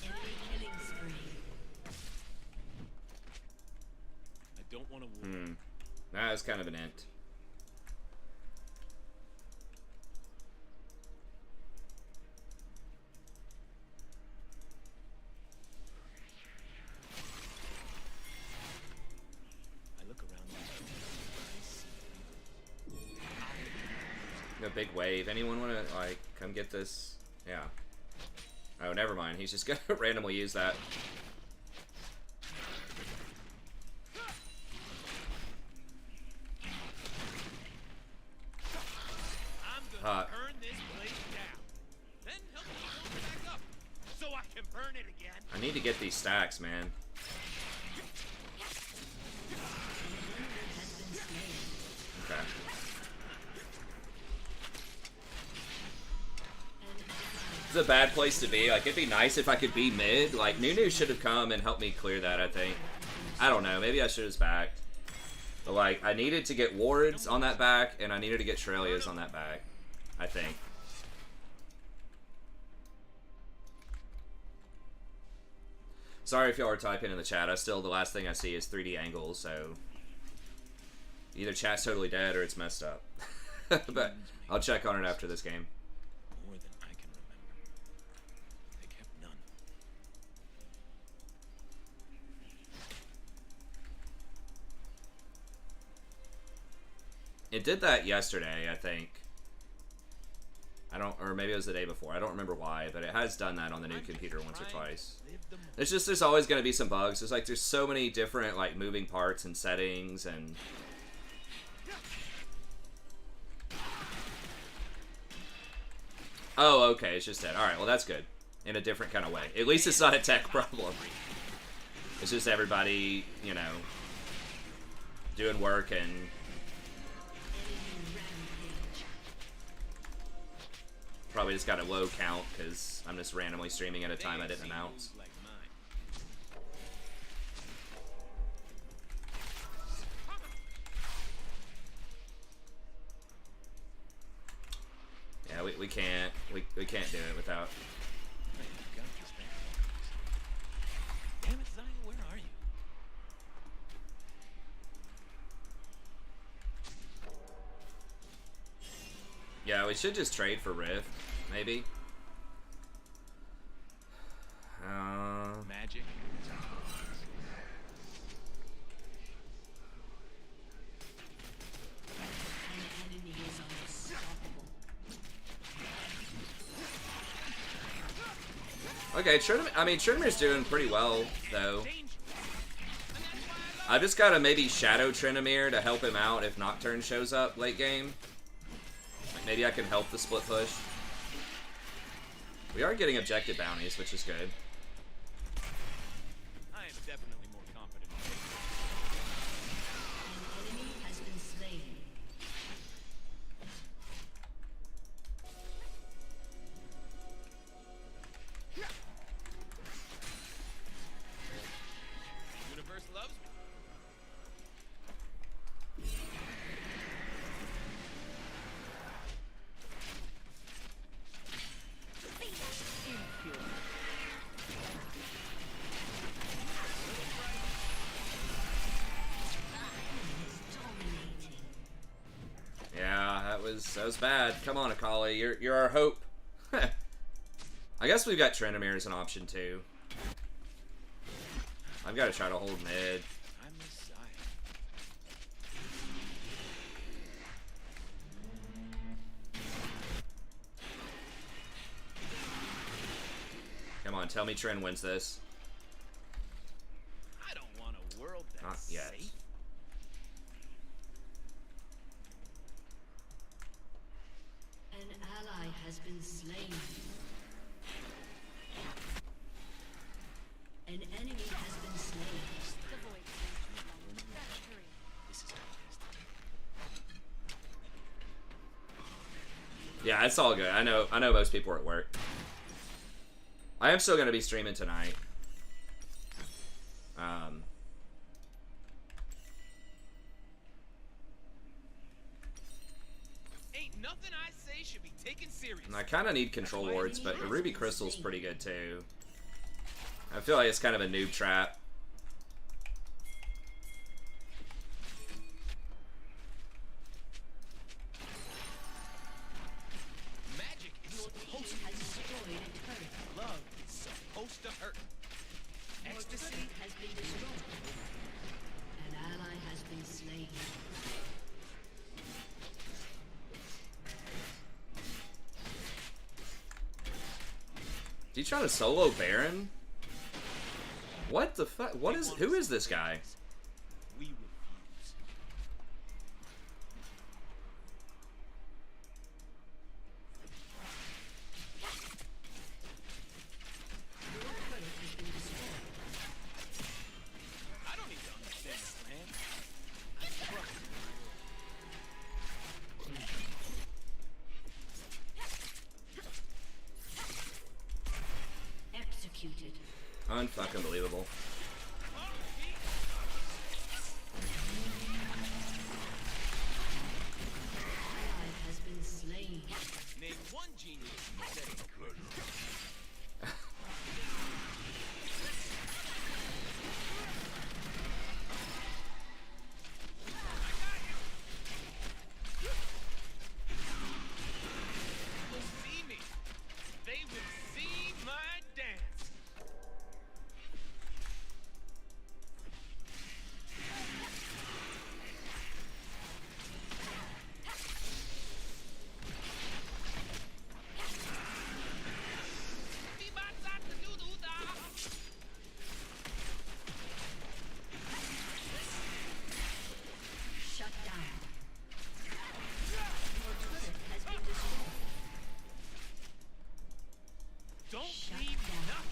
Enemy killing spree. I don't want to win. That was kind of an int. I look around me. A big wave. Anyone want to like come get this? Yeah. Oh, never mind. He's just gonna randomly use that. I'm gonna turn this place down. Then help me build it back up. So I can burn it again. I need to get these stacks, man. Okay. It's a bad place to be. Like, it'd be nice if I could be mid. Like, Nunu should have come and helped me clear that, I think. I don't know. Maybe I should have backed. But, like, I needed to get wards on that back, and I needed to get Trelias on that back. I think. Sorry if y'all are typing in the chat. The last thing I see is 3D angles, so... Either chat's totally dead or it's messed up. But I'll check on it after this game. More than I can remember. They kept none. It did that yesterday, I think. Or maybe it was the day before. I don't remember why, but it has done that on the new computer once or twice. There's always going to be some bugs. There's so many different like moving parts and settings and. Oh, okay, it's just that. All right, well that's good. In a different kind of way. At least it's not a tech problem. It's just everybody, you know, doing work and. Probably just got a low count because I'm just randomly streaming at a time I didn't announce. Like mine. Yeah, we can't do it without. I got this back. Damn it, Zaya, where are you? Yeah, we should just trade for Rift, maybe. Magic. An enemy is unstoppable. Okay, Trinimir's doing pretty well though. I've just gotta maybe shadow Trinimir to help him out if Nocturne shows up late game. Maybe I can help the split push. We are getting objective bounties, which is good. I am definitely more confident. An enemy has been slain. was bad. Come on, Akali, you're our hope. I guess we've got Tryndamere as an option too. I've got to try to hold mid. I'm Messiah. Come on, tell me Trynd wins this. I don't want a world that's Not yet. safe. An ally has been slain. An enemy has been slain. The void stands too long. Better hurry. This is fantastic. Yeah, it's all good. I know most people are at work. I am still gonna be streaming tonight. Ain't nothing I say should be taken serious. And I kind of need control wards, but the Ruby Crystal's pretty good too. I feel like it's kind of a noob trap. Magic is Your team supposed has destroyed a turret. to love. It's supposed to hurt. Your Ecstasy. turret has been destroyed. An ally has been slain. Is he trying to solo Baron? What the fuck? Who is this guy? We refuse. Your turret has been destroyed. I don't need to understand this plan. I trust you. Executed. Unfucking believable. Ally has been slain. Name one genius who said it could. See me. They will see my dance. Shut down. Your turret has been destroyed. Don't Shut leave down. nothing.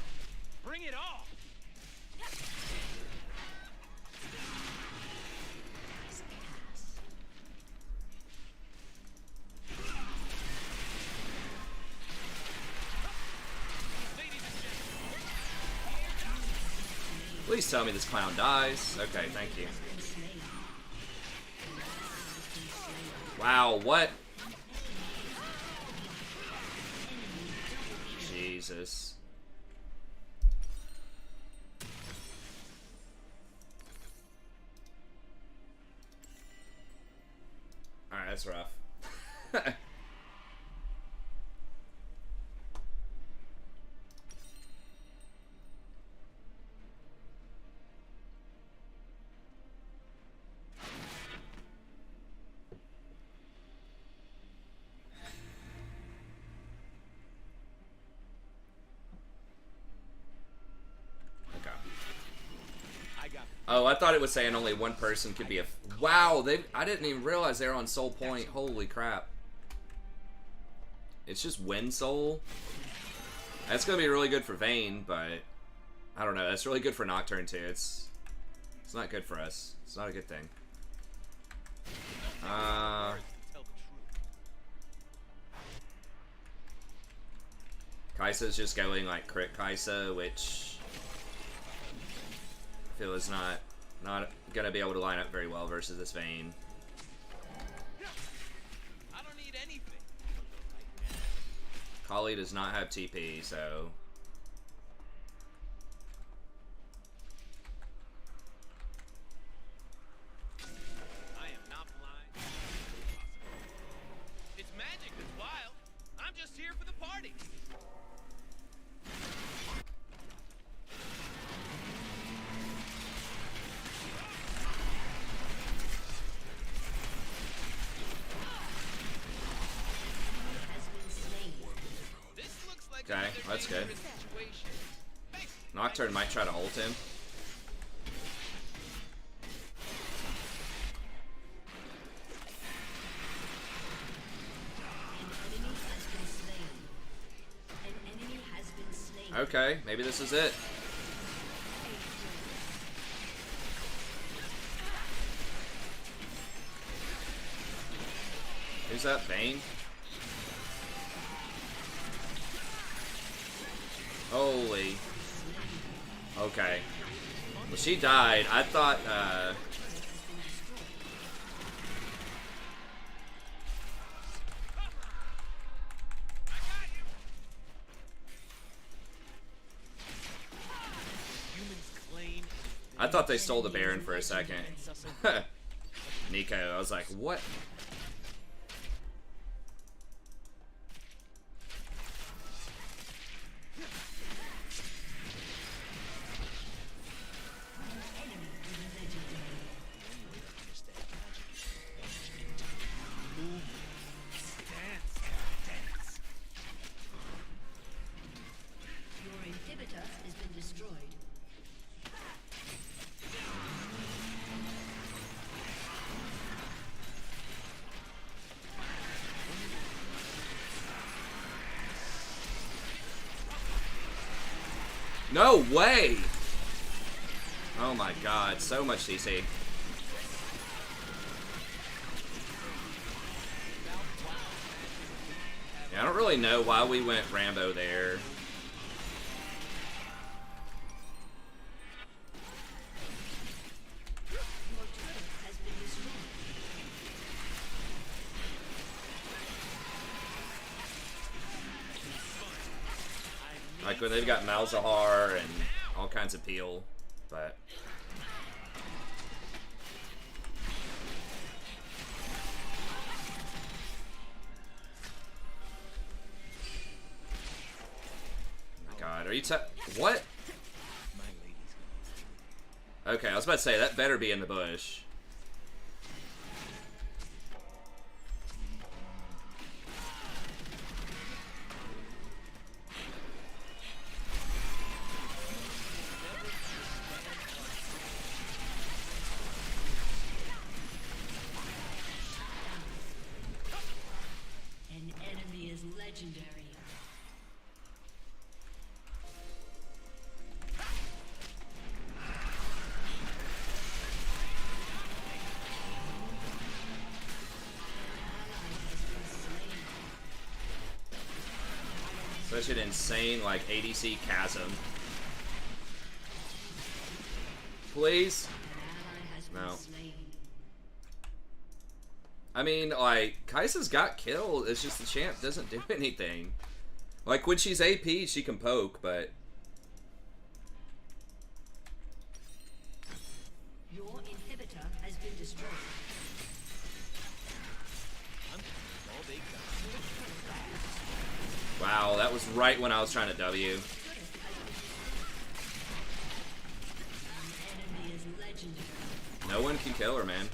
Bring it all. Nice pass. Ladies and gentlemen. Please tell me this clown dies. Okay, thank you. Been slain. An ally has been slain. Wow, what? Jesus. Alright, that's rough. Okay. I got Oh, I thought it was saying only one person could be a. Wow, I didn't even realize they were on Soul Point. Holy crap! It's just Wind Soul. That's gonna be really good for Vayne, but I don't know. That's really good for Nocturne too. It's not good for us. It's not a good thing. tell the truth. Kai'Sa's just going like crit Kai'Sa, which I feel is not gonna be able to line up very well versus this Vayne. I don't need anything. Kali does not have TP, so I am not blind. That's good. Nocturne might try to ult him. Okay, maybe this is it. Who's that, Vayne? Holy. Okay. Well, she died. I thought, I thought they stole the Baron for a second. Nico, I was like, what? No way! Oh my god, so much CC. Yeah, I don't really know why we went Rambo there. Like when they've got Malzahar and all kinds of peel, but oh my god, are you what? Okay, I was about to say that better be in the bush. Such an insane, like, ADC chasm. Please? No. I mean, like, Kai'Sa's got kills. It's just the champ doesn't do anything. Like, when she's AP, she can poke, but... Your inhibitor has been destroyed. Wow, that was right when I was trying to W. No one can kill her, man.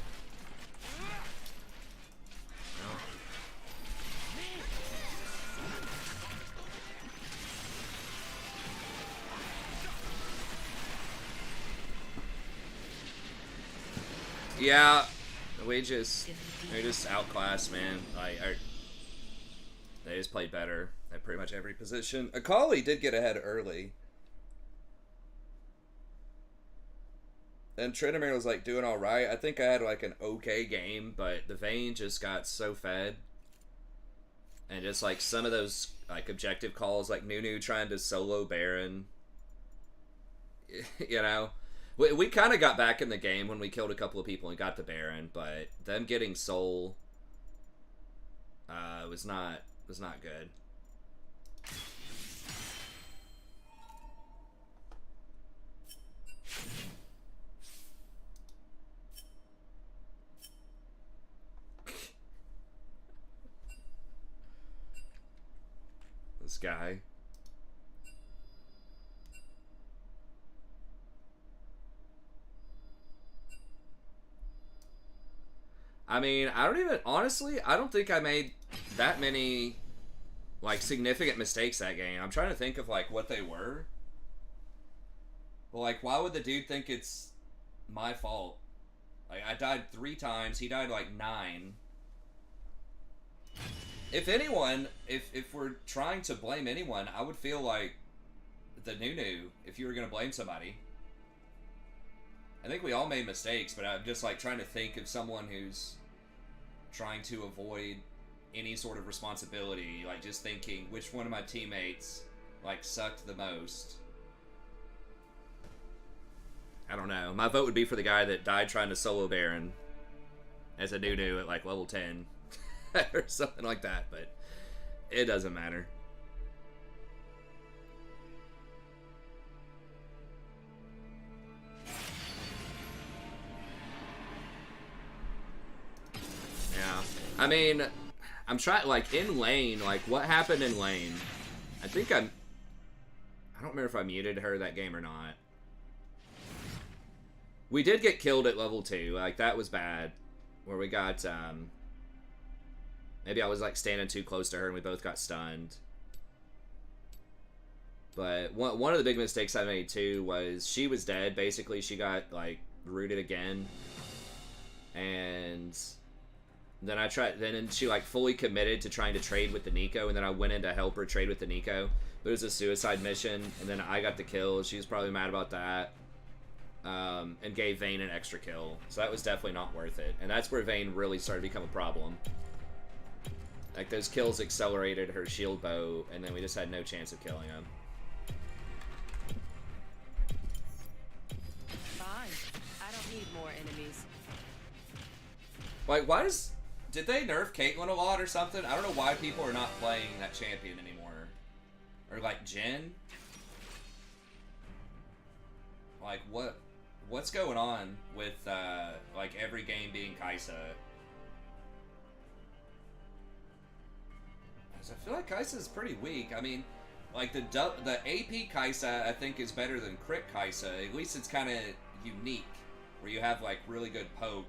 No. Yeah, we just outclassed, man. They just played better at pretty much every position. Akali did get ahead early. And Trinamere was like doing all right. I think I had like an okay game, but the Vayne just got so fed. And just like some of those like objective calls, like Nunu trying to solo Baron. You know, we kind of got back in the game when we killed a couple of people and got the Baron, but them getting Soul was not good. This guy. I mean, I don't even, honestly, I don't think I made that many like significant mistakes that game. I'm trying to think of like what they were. Well, like, why would the dude think it's my fault? Like, I died 3 times. He died like 9. If anyone, if we're trying to blame anyone, I would feel like the Nunu if you were going to blame somebody. I think we all made mistakes, but I'm just like trying to think of someone who's trying to avoid any sort of responsibility. Like, just thinking which one of my teammates like sucked the most. I don't know. My vote would be for the guy that died trying to solo Baron as a Nunu at like level 10 or something like that, but it doesn't matter. Yeah. I mean, I'm trying, like, in lane, like, what happened in lane? I think I don't remember if I muted her that game or not. We did get killed at level 2. Like, that was bad. Where we got, maybe I was, like, standing too close to her and we both got stunned. But one of the big mistakes I made, too, was she was dead. Basically, she got, like, rooted again. And then then she, like, fully committed to trying to trade with the Nico. And then I went in to help her trade with the Nico. But it was a suicide mission. And then I got the kill. She was probably mad about that. And gave Vayne an extra kill. So that was definitely not worth it. And that's where Vayne really started to become a problem. Like, those kills accelerated her shield bow, and then we just had no chance of killing him. Fine. I don't need more enemies. Like, did they nerf Caitlyn a lot or something? I don't know why people are not playing that champion anymore. Or, like, Jhin? Like, what's going on with, like, every game being Kai'Sa? I feel like Kai'Sa's pretty weak. I mean, like, the AP Kai'Sa, I think, is better than Crit Kai'Sa. At least it's kind of unique, where you have, like, really good poke.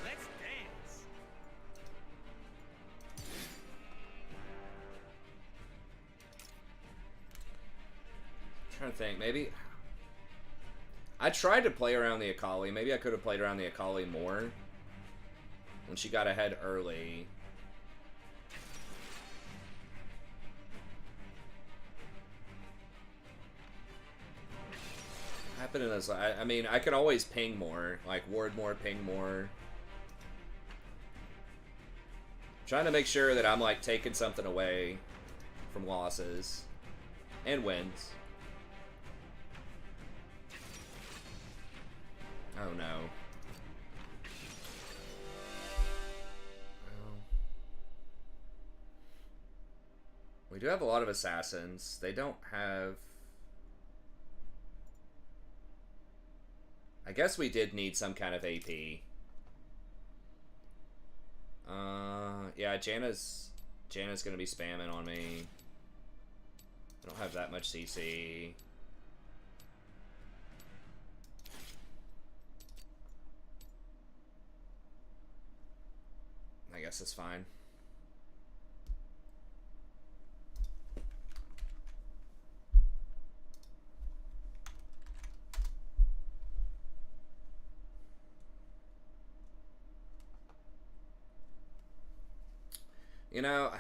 Let's dance. Trying to think, maybe I tried to play around the Akali. Maybe I could have played around the Akali more when she got ahead early. What happened in this? I mean, I could always ping more, like ward more, ping more. Trying to make sure that I'm like taking something away from losses and wins. Oh no. Well, we do have a lot of assassins. They don't have... I guess we did need some kind of AP. Yeah, Janna's gonna be spamming on me. I don't have that much CC. I guess it's fine. You know,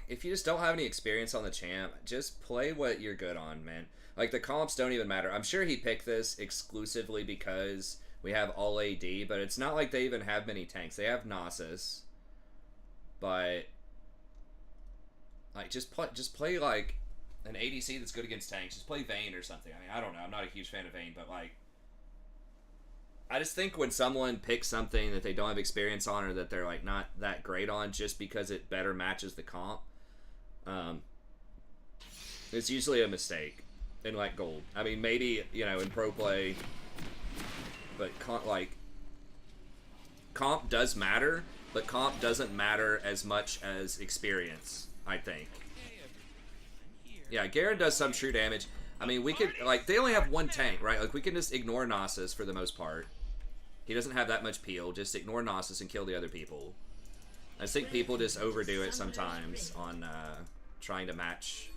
if you just don't have any experience on the champ, just play what you're good on, man. Like, the comps don't even matter. I'm sure he picked this exclusively because we have all AD, but it's not like they even have many tanks. They have Nasus, but like just play like an ADC that's good against tanks. Just play Vayne or something. I mean, I don't know. I'm not a huge fan of Vayne, but like, I just think when someone picks something that they don't have experience on or that they're like not that great on just because it better matches the comp, it's usually a mistake. in like gold. I mean, maybe, you know, in pro play, but comp does matter, but comp doesn't matter as much as experience, I think. Yeah, Garen does some true damage. I mean, we could, like, they only have one tank, right? Like, we can just ignore Nasus for the most part. He doesn't have that much peel. Just ignore Nasus and kill the other people. I think people just overdo it sometimes on trying to match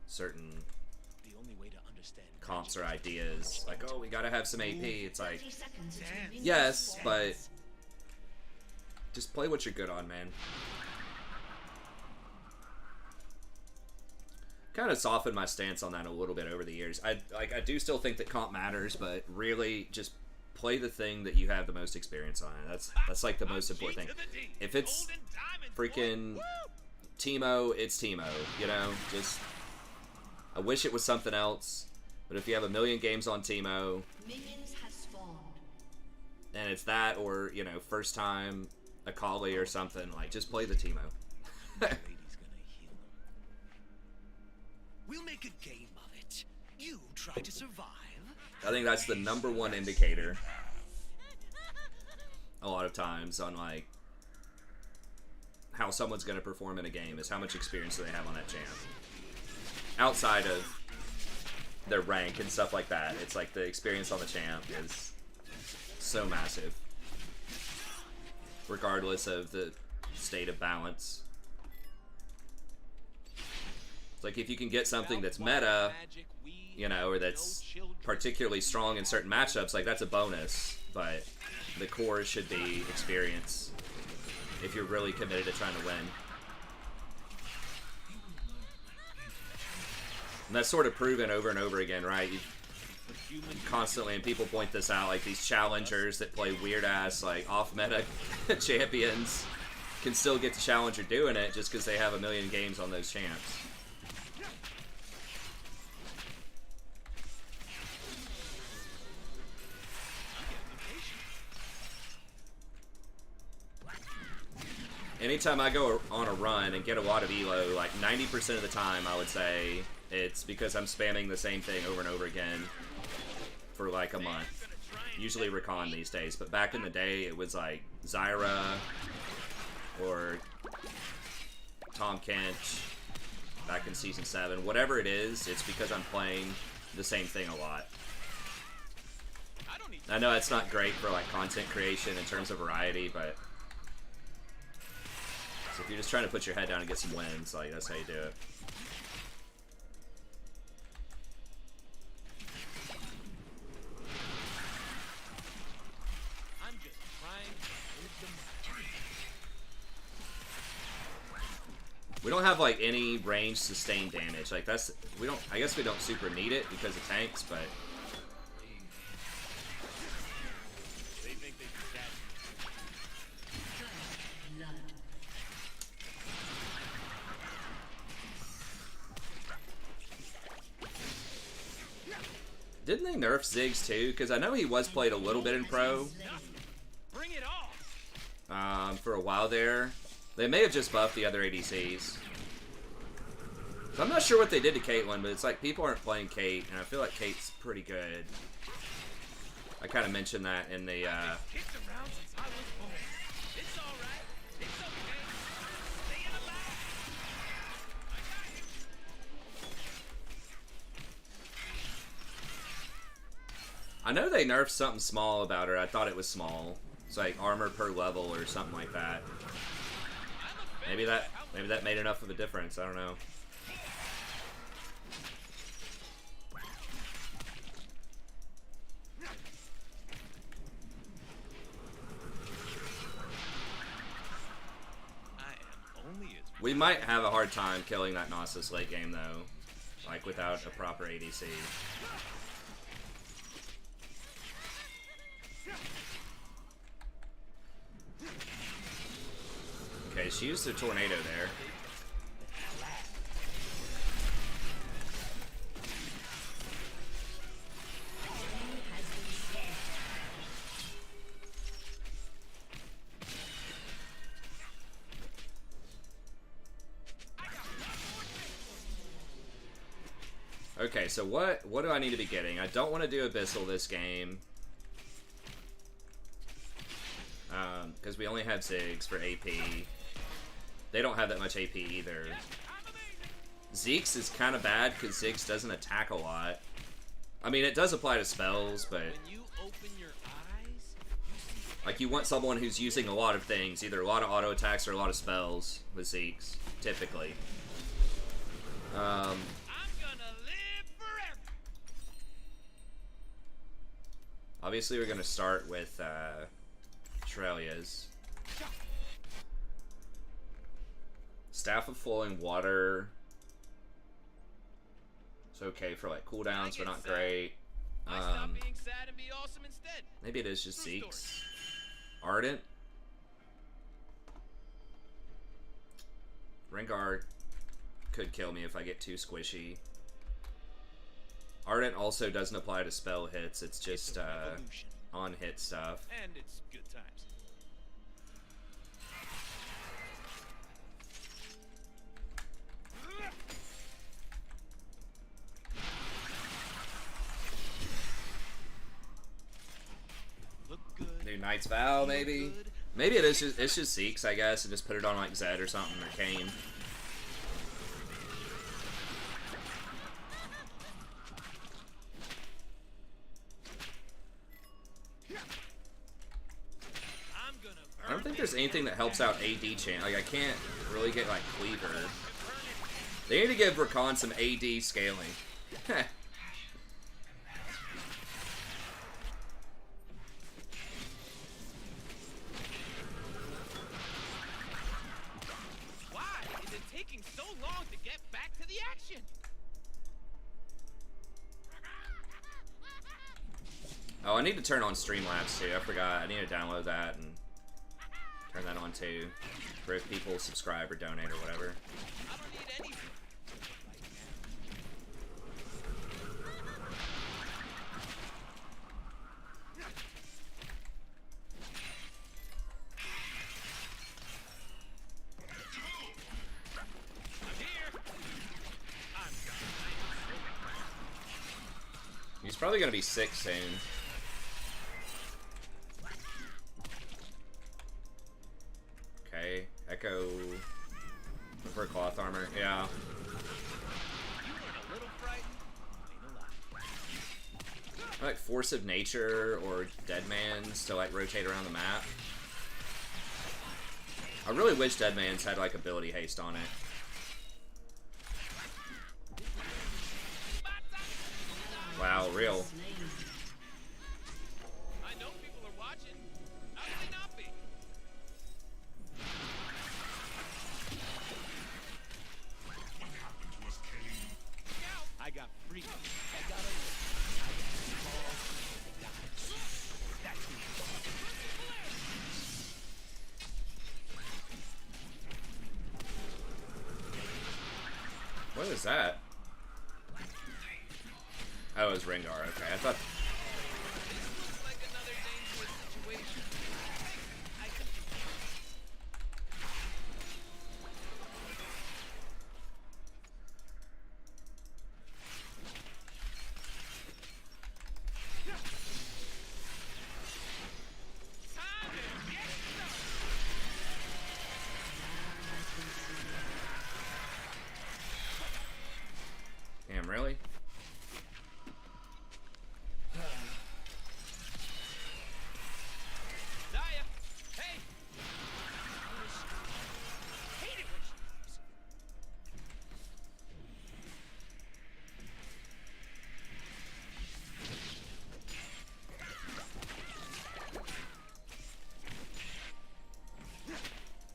certain comps or ideas. Like, oh, we gotta have some AP. It's like, yes, but just play what you're good on, man. Kind of softened my stance on that a little bit over the years. I do still think that comp matters, but really just play the thing that you have the most experience on. That's like the most important thing. If it's freaking Teemo, it's Teemo, you know? Just, I wish it was something else, but if you have a million games on Teemo, and it's that, or, you know, first time Akali or something, like, just play the Teemo. We'll make a game of it. You try to survive. I think that's the #1 indicator a lot of times on, like, how someone's going to perform in a game is how much experience do they have on that champ. Outside of their rank and stuff like that, it's like the experience on the champ is so massive, regardless of the state of balance. It's like if you can get something that's meta, you know, or that's particularly strong in certain matchups, like, that's a bonus, but the core should be experience if you're really committed to trying to win. And that's sort of proven over and over again, right? Constantly, and people point this out, like, these challengers that play weird-ass, like, off-meta champions can still get the challenger doing it just because they have a million games on those champs. Anytime I go on a run and get a lot of elo, like 90% of the time I would say it's because I'm spamming the same thing over and over again for like a month. Usually Rakan these days, but back in the day it was like Zyra or Tom Kench back in Season 7. Whatever it is, it's because I'm playing the same thing a lot. I know it's not great for like content creation in terms of variety, but so if you're just trying to put your head down and get some wins, like, that's how you do it. I'm just trying to move the money. We don't have like any range sustained damage. Like, that's, we don't, I guess we don't super need it because of tanks, but They think they can catch me. didn't they nerf Ziggs too? Because I know he was played a little bit in pro Bring it on. for a while there. They may have just buffed the other ADCs. So I'm not sure what they did to Caitlyn, but it's like people aren't playing Kate, and I feel like Kate's pretty good. I kind of mentioned that in the Kicked around since I was born. It's all right. It's okay. Stay in the lab. I got you. I know they nerfed something small about her. I thought it was small. It's like armor per level or something like that. Maybe that made enough of a difference. I don't know. We might have a hard time killing that Nasus late game though, like without a proper ADC. Okay, she used a tornado there. Okay, so what do I need to be getting? I don't want to do Abyssal this game. Because we only have Ziggs for AP. They don't have that much AP either. Zeke's is kind of bad because Ziggs doesn't attack a lot. I mean, it does apply to spells, but... When you open your eyes, you see like, you want someone who's using a lot of things. Either a lot of auto attacks or a lot of spells with Zeke's, typically. I'm gonna live forever. Obviously, we're going to start with Trelia's. Staff of Flowing Water. It's okay for, like, cooldowns, but not great. I stop being sad and be awesome instead. Maybe it is just True Zeke's. story. Ardent. Rengar could kill me if I get too squishy. Ardent also doesn't apply to spell hits, it's just Revolution. on hit stuff. And it's good times. Look good. New Knight's Vow, maybe? Maybe it is just, it's just Zeke's, I guess, and just put it on like Zed or something, or Kane. I'm gonna burn I don't think there's anything that helps out AD champ. Like, I can't really get like Cleaver. They need to give Rakan some AD scaling. Why is it taking so long to get back to the action? Oh, I need to turn on Streamlabs too. I forgot. I need to download that and turn that on too. For if people subscribe or donate or whatever. I don't need anything. I'm here. He's probably gonna be sick soon. Okay, Echo for cloth armor. Yeah. You weren't a little frightened. Ain't a lot. I like Force of Nature or Deadman's to like rotate around the map. I really wish Deadman's had like ability haste on it. Wow, real. I know people are watching. How could they not be? I got freedom. I got a What is that? Oh, it was Rengar. Okay, I thought. This looks like another dangerous situation. I could Time to get started. Damn, really? Zaya, hey! Hate it when she leaves.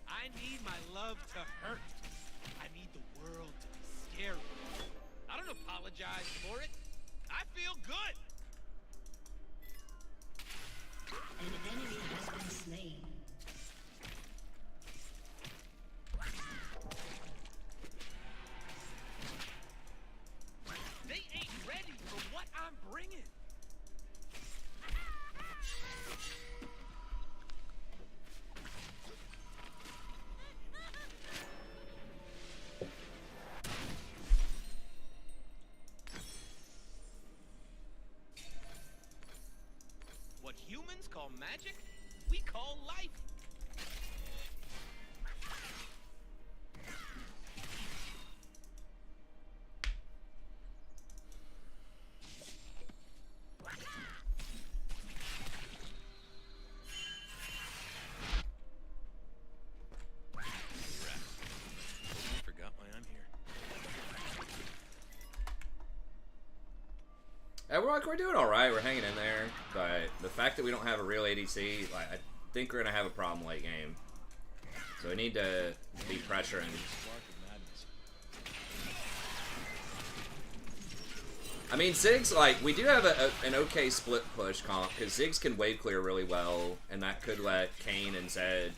I need my love to hurt. I need the world to be scary. I don't apologize for it. I feel good. An enemy has been slain. They ain't ready for what I'm bringing. call magic, we call life. Forgot why I'm here. We're doing all right. We're hanging in there, but the fact that we don't have a real ADC, like, I think we're gonna have a problem late game. So we need to be pressuring. Spark of madness. I mean, Ziggs, like, we do have an okay split push comp, because Ziggs can wave clear really well, and that could let Kayn and Zed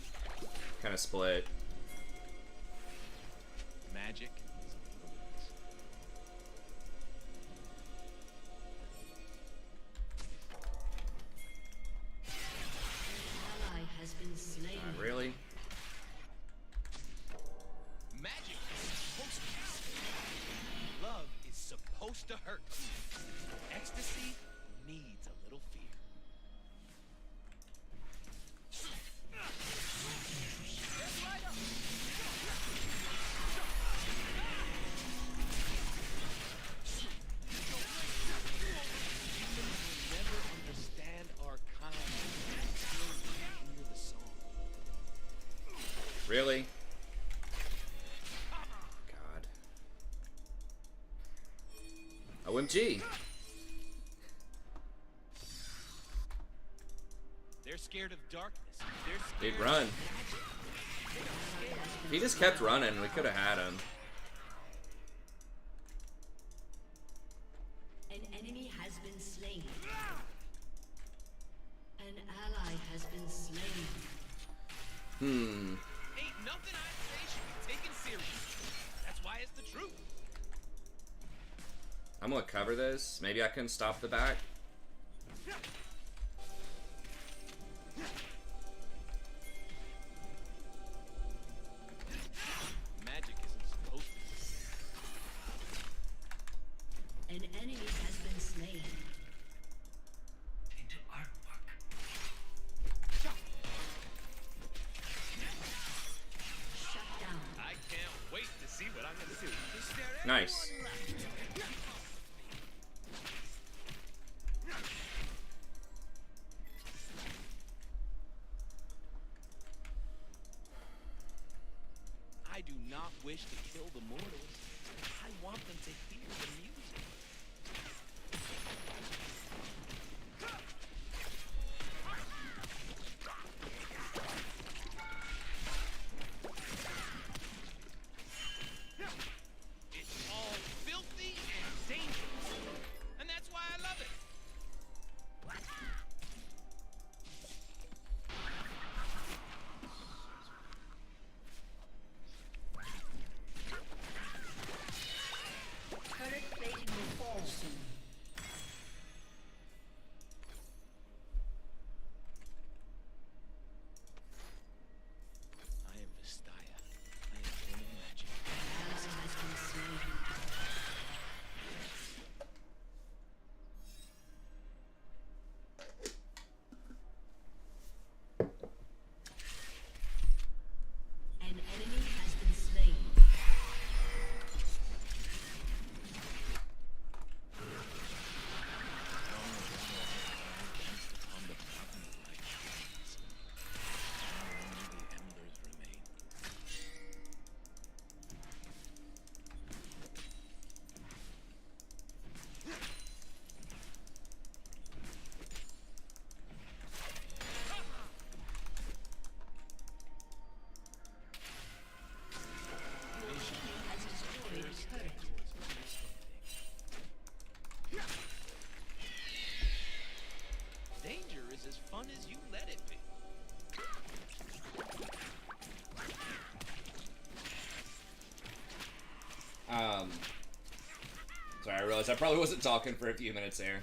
kind of split. Magic is illusions. Ally has been slain. Really? Magic is supposed to. Love is supposed to hurt. Ecstasy needs a little fear. Never understand our kind until you hear the song. Really? God. OMG. They're scared of darkness. They're scared Dude, run. If he just kept running, we could have had him. An enemy has been slain. An ally has been slain. Hmm. Ain't nothing I say should be taken serious. That's why it's the truth. I'm gonna cover this. Maybe I can stop the back. Magic isn't supposed to be. An enemy has been slain. Into artwork. Shut down. I can't wait to see what I'm gonna do. Is there Nice. anyone left? I do not wish to kill the mortals. I want them to hear the music. It's all filthy and dangerous. And that's why I love it. Turret plating will fall soon. I am Vistaya. I am born in magic. Ally has been slain. An enemy has been slain. On the bottom of light shines. Only the embers remain. Your team has destroyed a turret. Danger is as fun as you let it be. Sorry, I realized I probably wasn't talking for a few minutes there.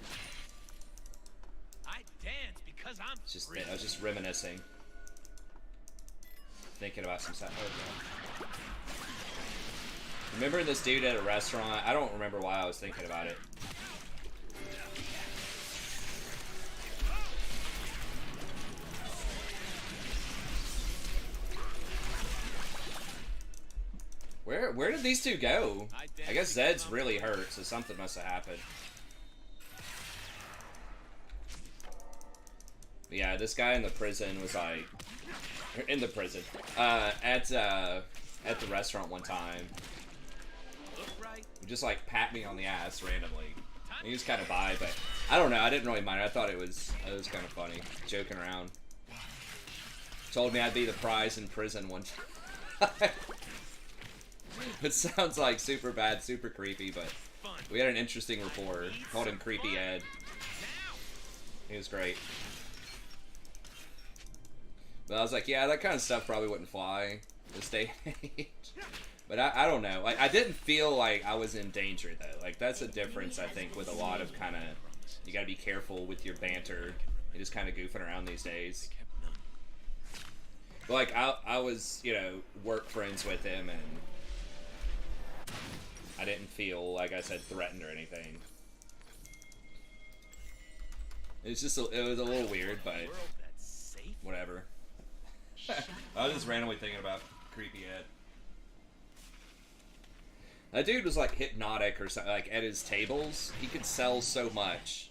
I dance because I'm Just free. I was just reminiscing, thinking about some stuff. Okay. Remember this dude at a restaurant? I don't remember why I was thinking about it. Where did these two go? I guess Zed's really hurt, so something must have happened. But yeah, this guy in the prison was like, in the prison, at the restaurant one time. He just like pat me on the ass randomly. He was kind of bi, but I don't know. I didn't really mind. I thought it was kind of funny, joking around. Told me I'd be the prize in prison one time. It sounds like super bad, super creepy, but we had an interesting rapport. Called him Creepy Ed. He was great. But I was like, yeah, that kind of stuff probably wouldn't fly this day and age. But I don't know. Like, I didn't feel like I was in danger, though. Like, that's a difference, I think, with a lot of kind of... You gotta be careful with your banter. You're just kind of goofing around these days. But, like, I was, you know, work friends with him, and... I didn't feel, like I said, threatened or anything. It's just, it was a little weird, but... Whatever. I was just randomly thinking about Creepy Ed. That dude was like hypnotic or something. Like at his tables, he could sell so much.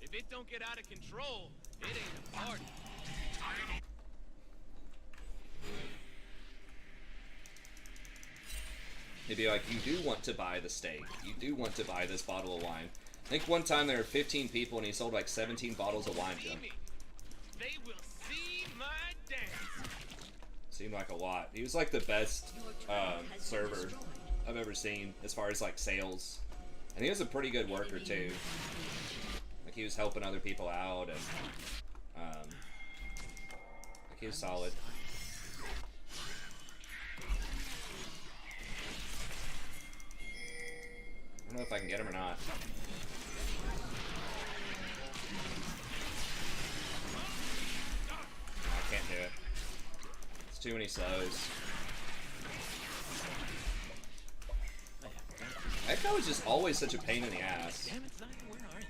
If it don't get out of control, it ain't a party. He'd be like, you do want to buy the steak. You do want to buy this bottle of wine. I think one time there were 15 people and he sold like 17 bottles of wine to them. They will see my dance. Seemed like a lot. He was like the best server I've ever seen as far as like sales. And he was a pretty good worker too. Like he was helping other people out and like he was solid. I don't know if I can get him or not. No, I can't do it. It's too many slows. Echo is just always such a pain in the ass. Damn it, Zion, where are you?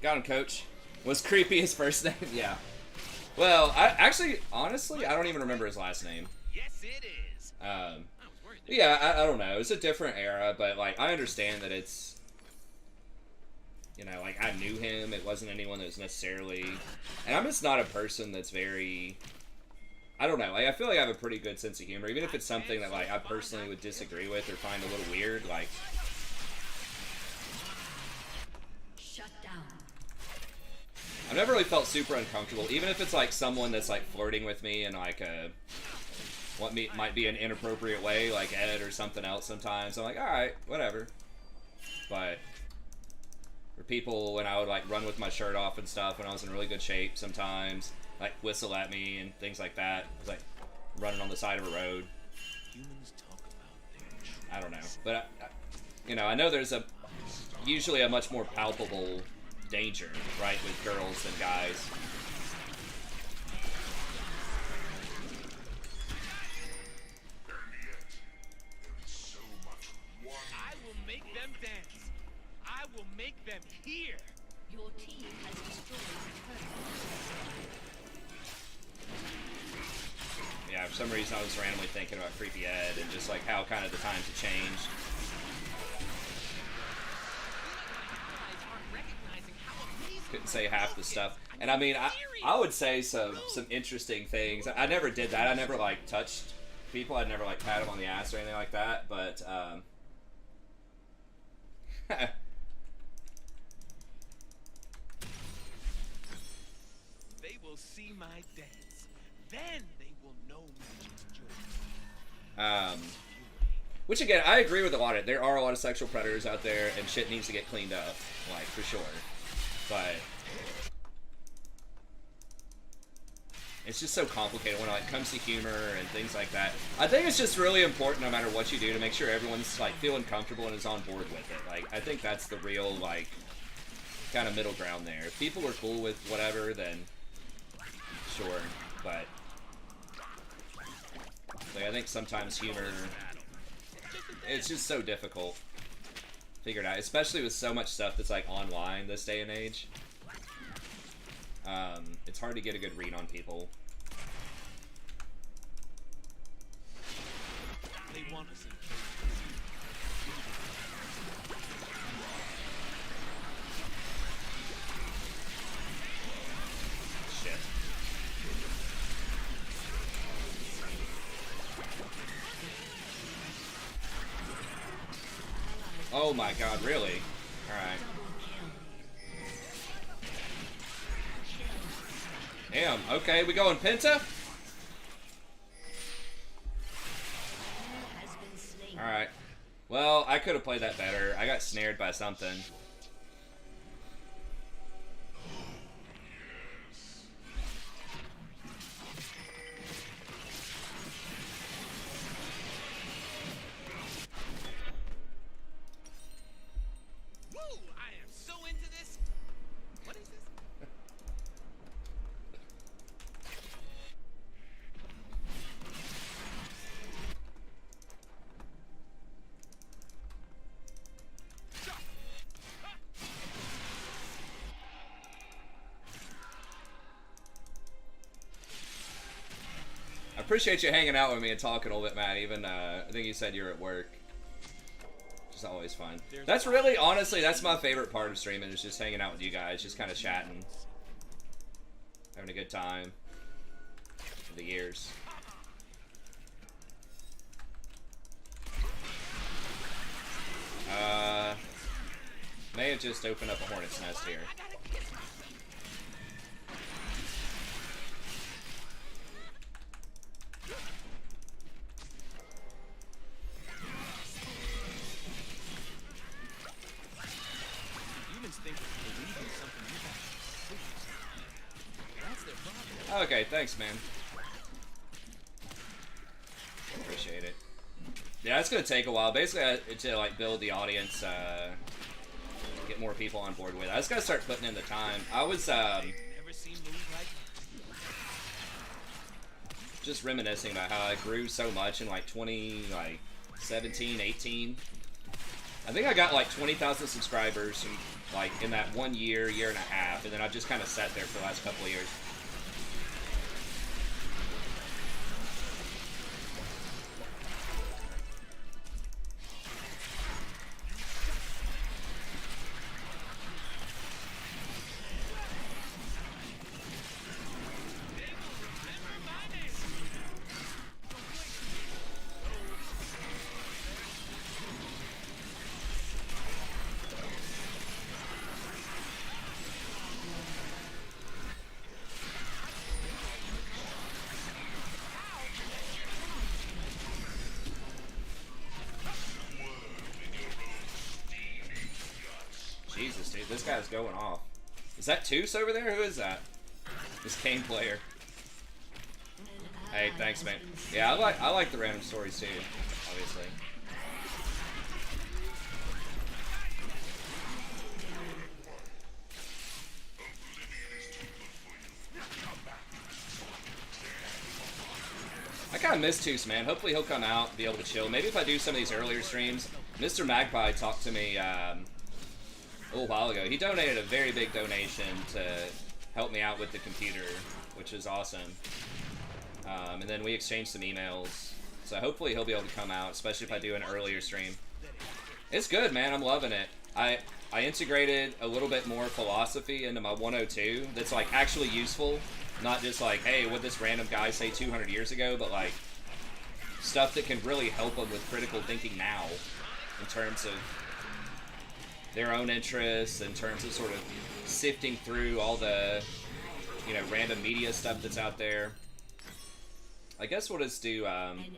Got him, coach. Was Creepy his first name? Yeah. Well, honestly, I don't even remember his last name. Yes, it is. Yeah, I don't know. It's a different era, but, like, I understand that it's... You know, like, I knew him. It wasn't anyone that was necessarily... And I'm just not a person that's very... I don't know. Like, I feel like I have a pretty good sense of humor. Even if it's something that, like, I personally would disagree with or find a little weird, like... Shut down. I've never really felt super uncomfortable, even if it's, like, someone that's, like, flirting with me in, like, a... might be an inappropriate way, like Ed or something else sometimes. I'm like, alright, whatever. But... For people, when I would, like, run with my shirt off and stuff when I was in really good shape sometimes... like whistle at me and things like that. It was like running on the side of a road. Humans talk about their I don't know, but you know, I know there's usually a much more palpable danger, right, with girls and guys. I will make them dance. I will make them hear. Your team has destroyed a turret. Yeah, for some reason I was randomly thinking about Creepy Ed and just like how kind of the times have changed. Couldn't say half the stuff. And I mean, I would say some interesting things. I never did that. I never like touched people. I'd never like pat them on the ass or anything like that. But They will see my dance. Then they will know magic's joy. which again, I agree with a lot of it. There are a lot of sexual predators out there, and shit needs to get cleaned up, like for sure. But it's just so complicated when it like, comes to humor and things like that. I think it's just really important, no matter what you do, to make sure everyone's like feeling comfortable and is on board with it. Like, I think that's the real like kind of middle ground there. If people are cool with whatever, then sure. But like, I think sometimes humor, it's just so difficult to figure it out, especially with so much stuff that's like online this day and age. It's hard to get a good read on people. They want us in Shit. Oh my god, really? Alright. Damn, okay, we going Penta? Alright. Well, I could have played that better. I got snared by something. Woo! I am so into this. What is this? I appreciate you hanging out with me and talking a little bit, Matt. Even, I think you said you're at work. Which is always fun. That's really, honestly, that's my favorite part of streaming, is just hanging out with you guys, just kind of chatting. Having a good time. For the years. May have just opened up a hornet's nest here. Humans think that they believe in something you have. That's their problem. Okay, thanks, man. Appreciate it. Yeah, it's gonna take a while. Basically, to like build the audience, get more people on board with it. I just gotta start putting in the time. I was Never seen moves like just reminiscing about how I grew so much in like 2017, 18. I think I got like 20,000 subscribers like in that 1 year, year and a half, and then I've just kind of sat there for the last couple of years. Jesus, dude, this guy's going off. Is that Toos over there? Who is that? This Kane player. Hey, thanks, man. Yeah, I like the random stories too, obviously. kind of miss Toos, man. Hopefully he'll come out, be able to chill. Maybe if I do some of these earlier streams. Mr. Magpie talked to me a little while ago. He donated a very big donation to help me out with the computer, which is awesome. And then we exchanged some emails. So hopefully he'll be able to come out, especially if I do an earlier stream. It's good, man. I'm loving it. I integrated a little bit more philosophy into my 102 that's like actually useful. Not just like, hey, what this random guy say 200 years ago, but like stuff that can really help them with critical thinking now in terms of their own interests, in terms of sort of sifting through all the, you know, random media stuff that's out there. I guess we'll just do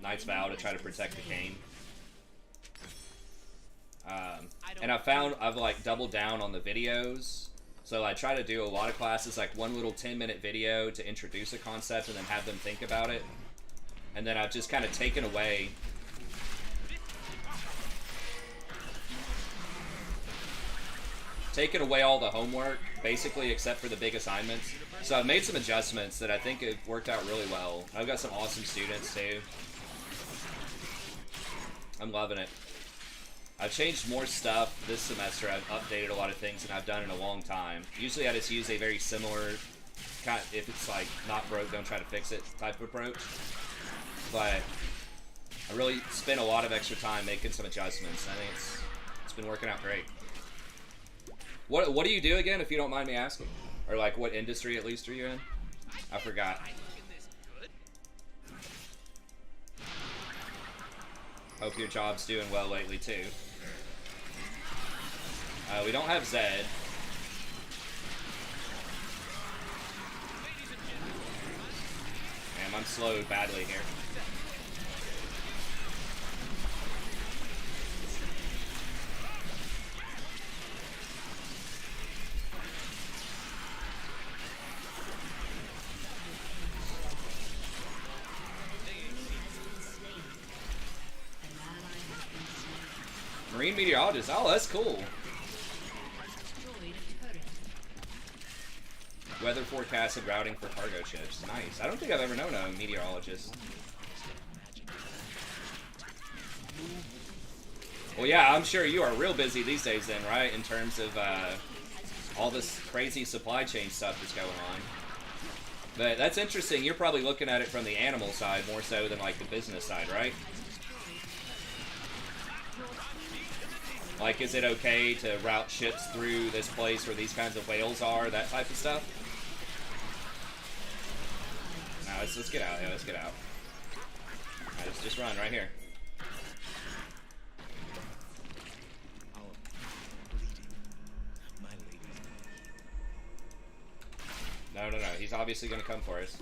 Knight's Vow to try to protect the cane. And I found I've like doubled down on the videos. So I try to do a lot of classes, like one little 10-minute video to introduce a concept and then have them think about it. And then I've just kind of taken away all the homework, basically, except for the big assignments. So I've made some adjustments that I think have worked out really well. I've got some awesome students, too. I'm loving it. I've changed more stuff this semester. I've updated a lot of things than I've done in a long time. Usually I just use a very similar, kind of, if it's like not broke, don't try to fix it type of approach. But I really spent a lot of extra time making some adjustments. I think it's been working out great. What do you do again, if you don't mind me asking? Or like what industry at least are you in? I forgot. Hope your job's doing well lately too. We don't have Zed. Damn, I'm slowed badly here. Marine meteorologist. Oh, that's cool. Weather forecast and routing for cargo ships. Nice. I don't think I've ever known a meteorologist. Well, yeah, I'm sure you are real busy these days then, right? In terms of all this crazy supply chain stuff that's going on. But that's interesting. You're probably looking at it from the animal side more so than like the business side, right? Like, is it okay to route ships through this place where these kinds of whales are, that type of stuff? No, let's get out. Yeah, let's get out. Alright, let's just run right here. No. He's obviously going to come for us.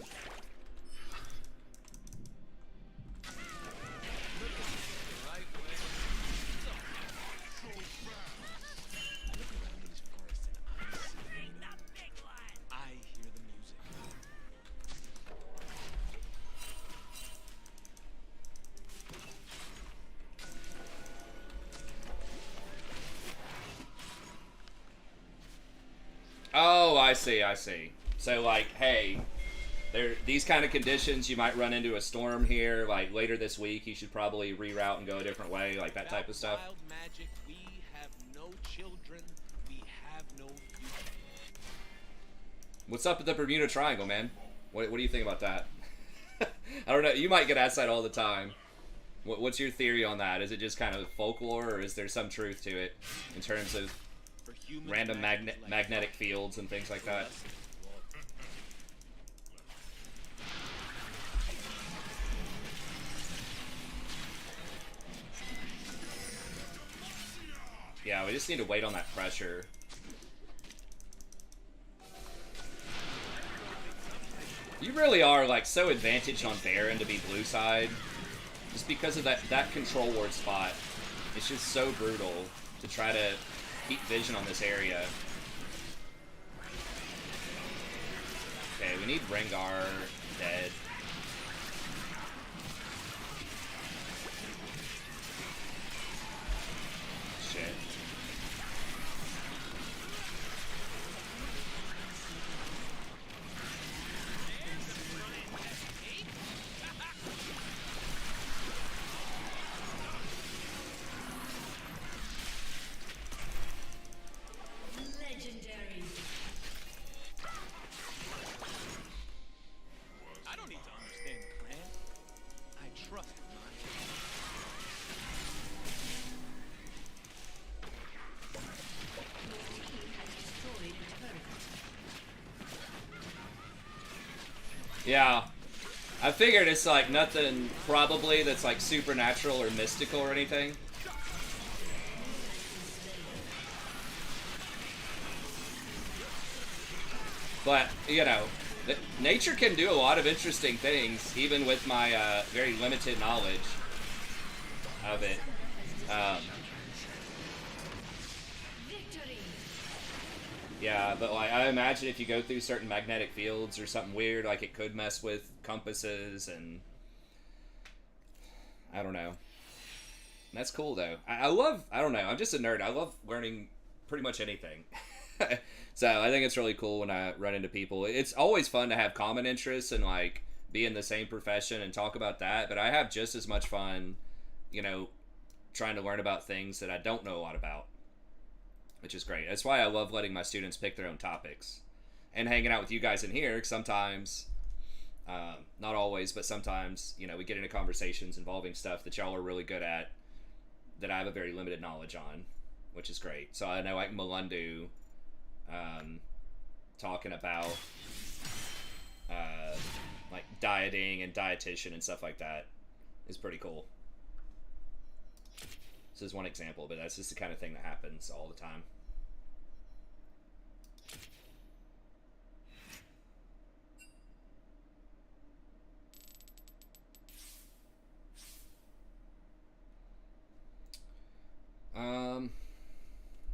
Oh, I see. So, like, hey, these kind of conditions, you might run into a storm here. Like, later this week, you should probably reroute and go a different way, like that type of stuff. Wild magic, we have no children, we have no future. What's up with the Bermuda Triangle, man? What do you think about that? I don't know. You might get asked that all the time. What's your theory on that? Is it just kind of folklore, or is there some truth to it in terms of random magnetic fields and things like that? Yeah, we just need to wait on that pressure. You really are like so advantaged on Baron to be blue side, just because of that control ward spot. It's just so brutal to try to keep vision on this area. Okay, we need Rengar dead. Shit. Yeah. I figured it's like nothing probably that's like supernatural or mystical or anything. But, you know, nature can do a lot of interesting things, even with my very limited knowledge of it. Yeah, but like I imagine if you go through certain magnetic fields or something weird, like it could mess with compasses, and I don't know. That's cool though. I love. I don't know. I'm just a nerd. I love learning pretty much anything. So I think it's really cool when I run into people. It's always fun to have common interests and like be in the same profession and talk about that. But I have just as much fun, you know, trying to learn about things that I don't know a lot about, which is great. That's why I love letting my students pick their own topics and hanging out with you guys in here. 'Cause sometimes, not always, but sometimes, you know, we get into conversations involving stuff that y'all are really good at that I have a very limited knowledge on, which is great. So I know like Malundu, talking about like dieting and dietitian and stuff like that is pretty cool. This is one example, but that's just the kind of thing that happens all the time.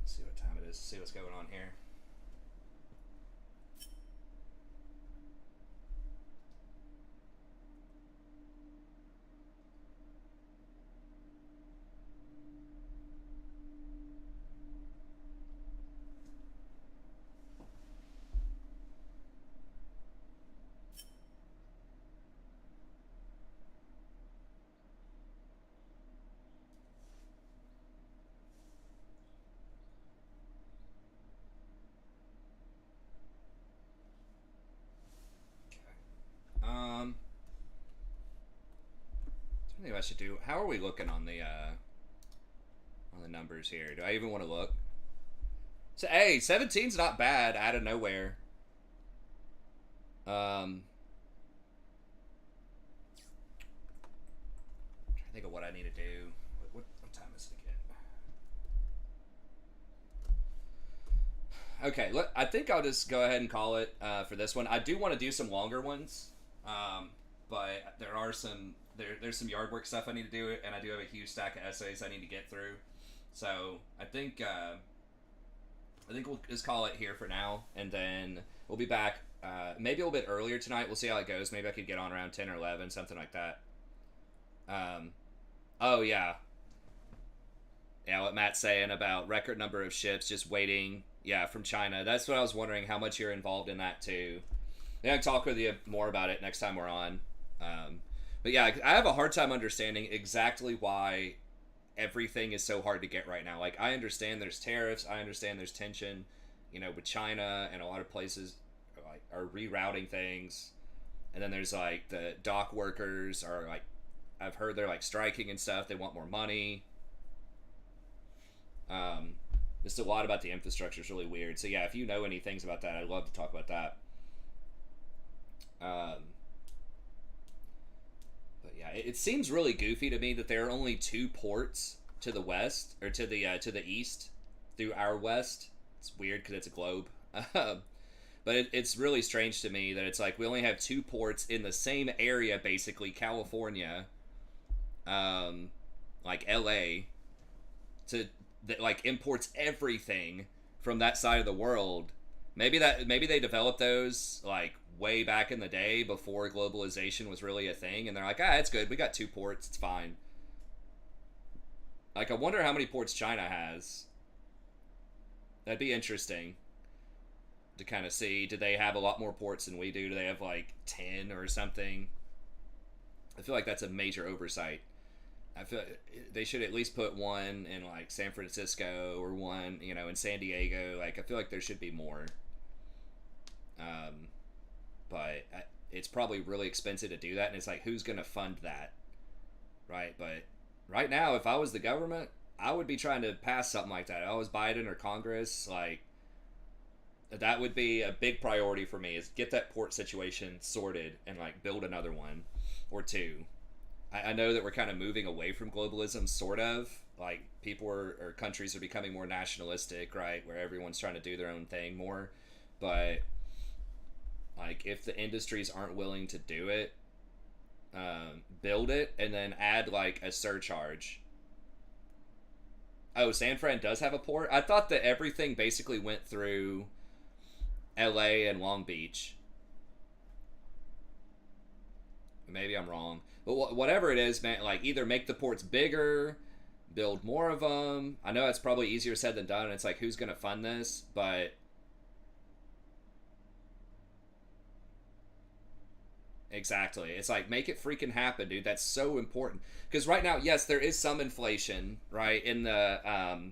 Let's see what time it is. See what's going on here. I think I should do. How are we looking on the numbers here? Do I even want to look? So hey, 17's not bad out of nowhere. Trying to think of what I need to do. What time is it again? Okay, I think I'll just go ahead and call it for this one. I do want to do some longer ones, but there are some there's some yard work stuff I need to do, and I do have a huge stack of essays I need to get through. So I think we'll just call it here for now, and then we'll be back maybe a little bit earlier tonight. We'll see how it goes. Maybe I could get on around 10 or 11, something like that. Oh yeah. Yeah, what Matt's saying about record number of ships just waiting, yeah, from China. That's what I was wondering, how much you're involved in that too. Yeah, I can talk with you more about it next time we're on. But yeah, I have a hard time understanding exactly why everything is so hard to get right now. Like, I understand there's tariffs, I understand there's tension, you know, with China, and a lot of places are rerouting things. And then there's like the dock workers are like, I've heard they're like striking and stuff. They want more money. Just a lot about the infrastructure is really weird. So yeah, if you know any things about that, I'd love to talk about that. But yeah, it seems really goofy to me that there are only 2 ports to the west, or to the east through our west. It's weird because it's a globe. But it's really strange to me that it's like we only have 2 ports in the same area, basically California, like LA, that like imports everything from that side of the world. Maybe they developed those like way back in the day before globalization was really a thing, and they're like, it's good. We got 2 ports. It's fine. Like, I wonder how many ports China has. That'd be interesting to kind of see. Do they have a lot more ports than we do? Do they have like 10 or something? I feel like that's a major oversight. I feel they should at least put one in like San Francisco, or one, you know, in San Diego. Like, I feel like there should be more. But it's probably really expensive to do that, and it's like, who's going to fund that? Right? But right now, if I was the government, I would be trying to pass something like that. If I was Biden or Congress, like, That would be a big priority for me, is get that port situation sorted and like build another one or two. I know that we're kind of moving away from globalism, sort of. Like people or countries are becoming more nationalistic, right? Where everyone's trying to do their own thing more. But like if the industries aren't willing to do it, build it and then add like a surcharge. Oh, San Fran does have a port? I thought that everything basically went through LA and Long Beach. Maybe I'm wrong. But whatever it is, man, like either make the ports bigger, build more of them. I know it's probably easier said than done. It's like, who's going to fund this? But exactly. It's like, make it freaking happen, dude. That's so important. Because right now, yes, there is some inflation, right? In the,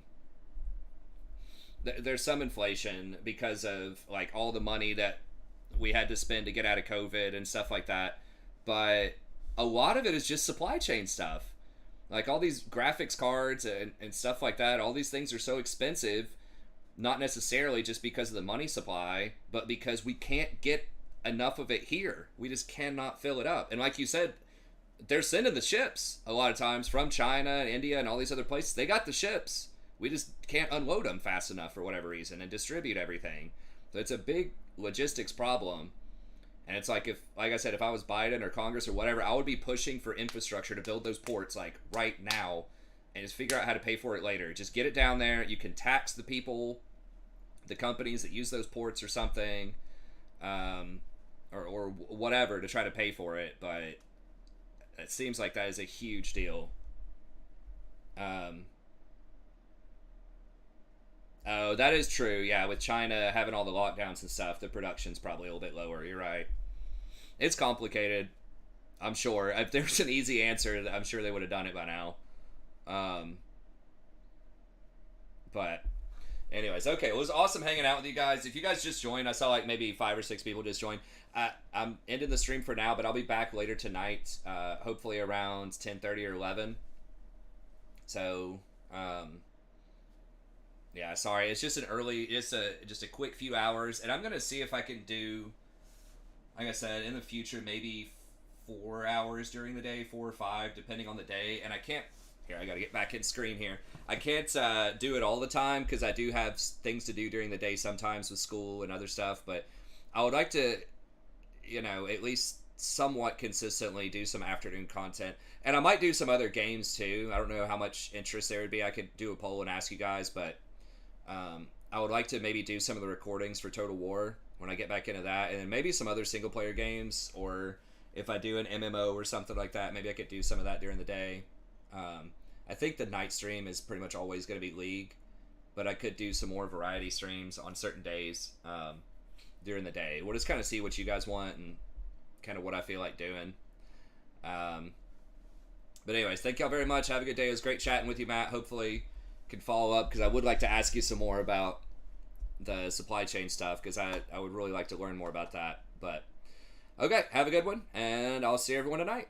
there's some inflation because of like all the money that we had to spend to get out of COVID and stuff like that. But a lot of it is just supply chain stuff. Like all these graphics cards and stuff like that, all these things are so expensive, not necessarily just because of the money supply, but because we can't get enough of it here. We just cannot fill it up. And like you said, they're sending the ships a lot of times from China and India and all these other places. They got the ships. We just can't unload them fast enough for whatever reason and distribute everything. So it's a big logistics problem. And it's like, if, like I said, if I was Biden or Congress or whatever, I would be pushing for infrastructure to build those ports like right now and just figure out how to pay for it later. Just get it down there. You can tax the people, the companies that use those ports or something, or whatever to try to pay for it. But it seems like that is a huge deal. Oh, that is true. Yeah, with China having all the lockdowns and stuff, the production's probably a little bit lower. You're right. It's complicated. I'm sure. If there's an easy answer, I'm sure they would have done it by now. But anyways, okay. Well, it was awesome hanging out with you guys. If you guys just joined, I saw like maybe 5 or 6 people just joined. I'm ending the stream for now, but I'll be back later tonight, hopefully around 10:30 or 11. So, yeah, sorry. It's just just a quick few hours, and I'm gonna see if I can do, like I said, in the future, maybe 4 hours during the day, 4 or 5, depending on the day. And I can't. Here, I gotta get back in screen here. I can't do it all the time because I do have things to do during the day sometimes with school and other stuff. But I would like to, at least somewhat consistently do some afternoon content. And I might do some other games too. I don't know how much interest there would be. I could do a poll and ask you guys, but I would like to maybe do some of the recordings for Total War when I get back into that, and then maybe some other single player games, or if I do an MMO or something like that, maybe I could do some of that during the day. I think the night stream is pretty much always going to be League, but I could do some more variety streams on certain days during the day. We'll just kind of see what you guys want and kind of what I feel like doing. But anyways, thank y'all very much. Have a good day. It was great chatting with you, Matt. Hopefully can follow up, because I would like to ask you some more about the supply chain stuff, because I would really like to learn more about that. But okay, have a good one, and I'll see everyone tonight.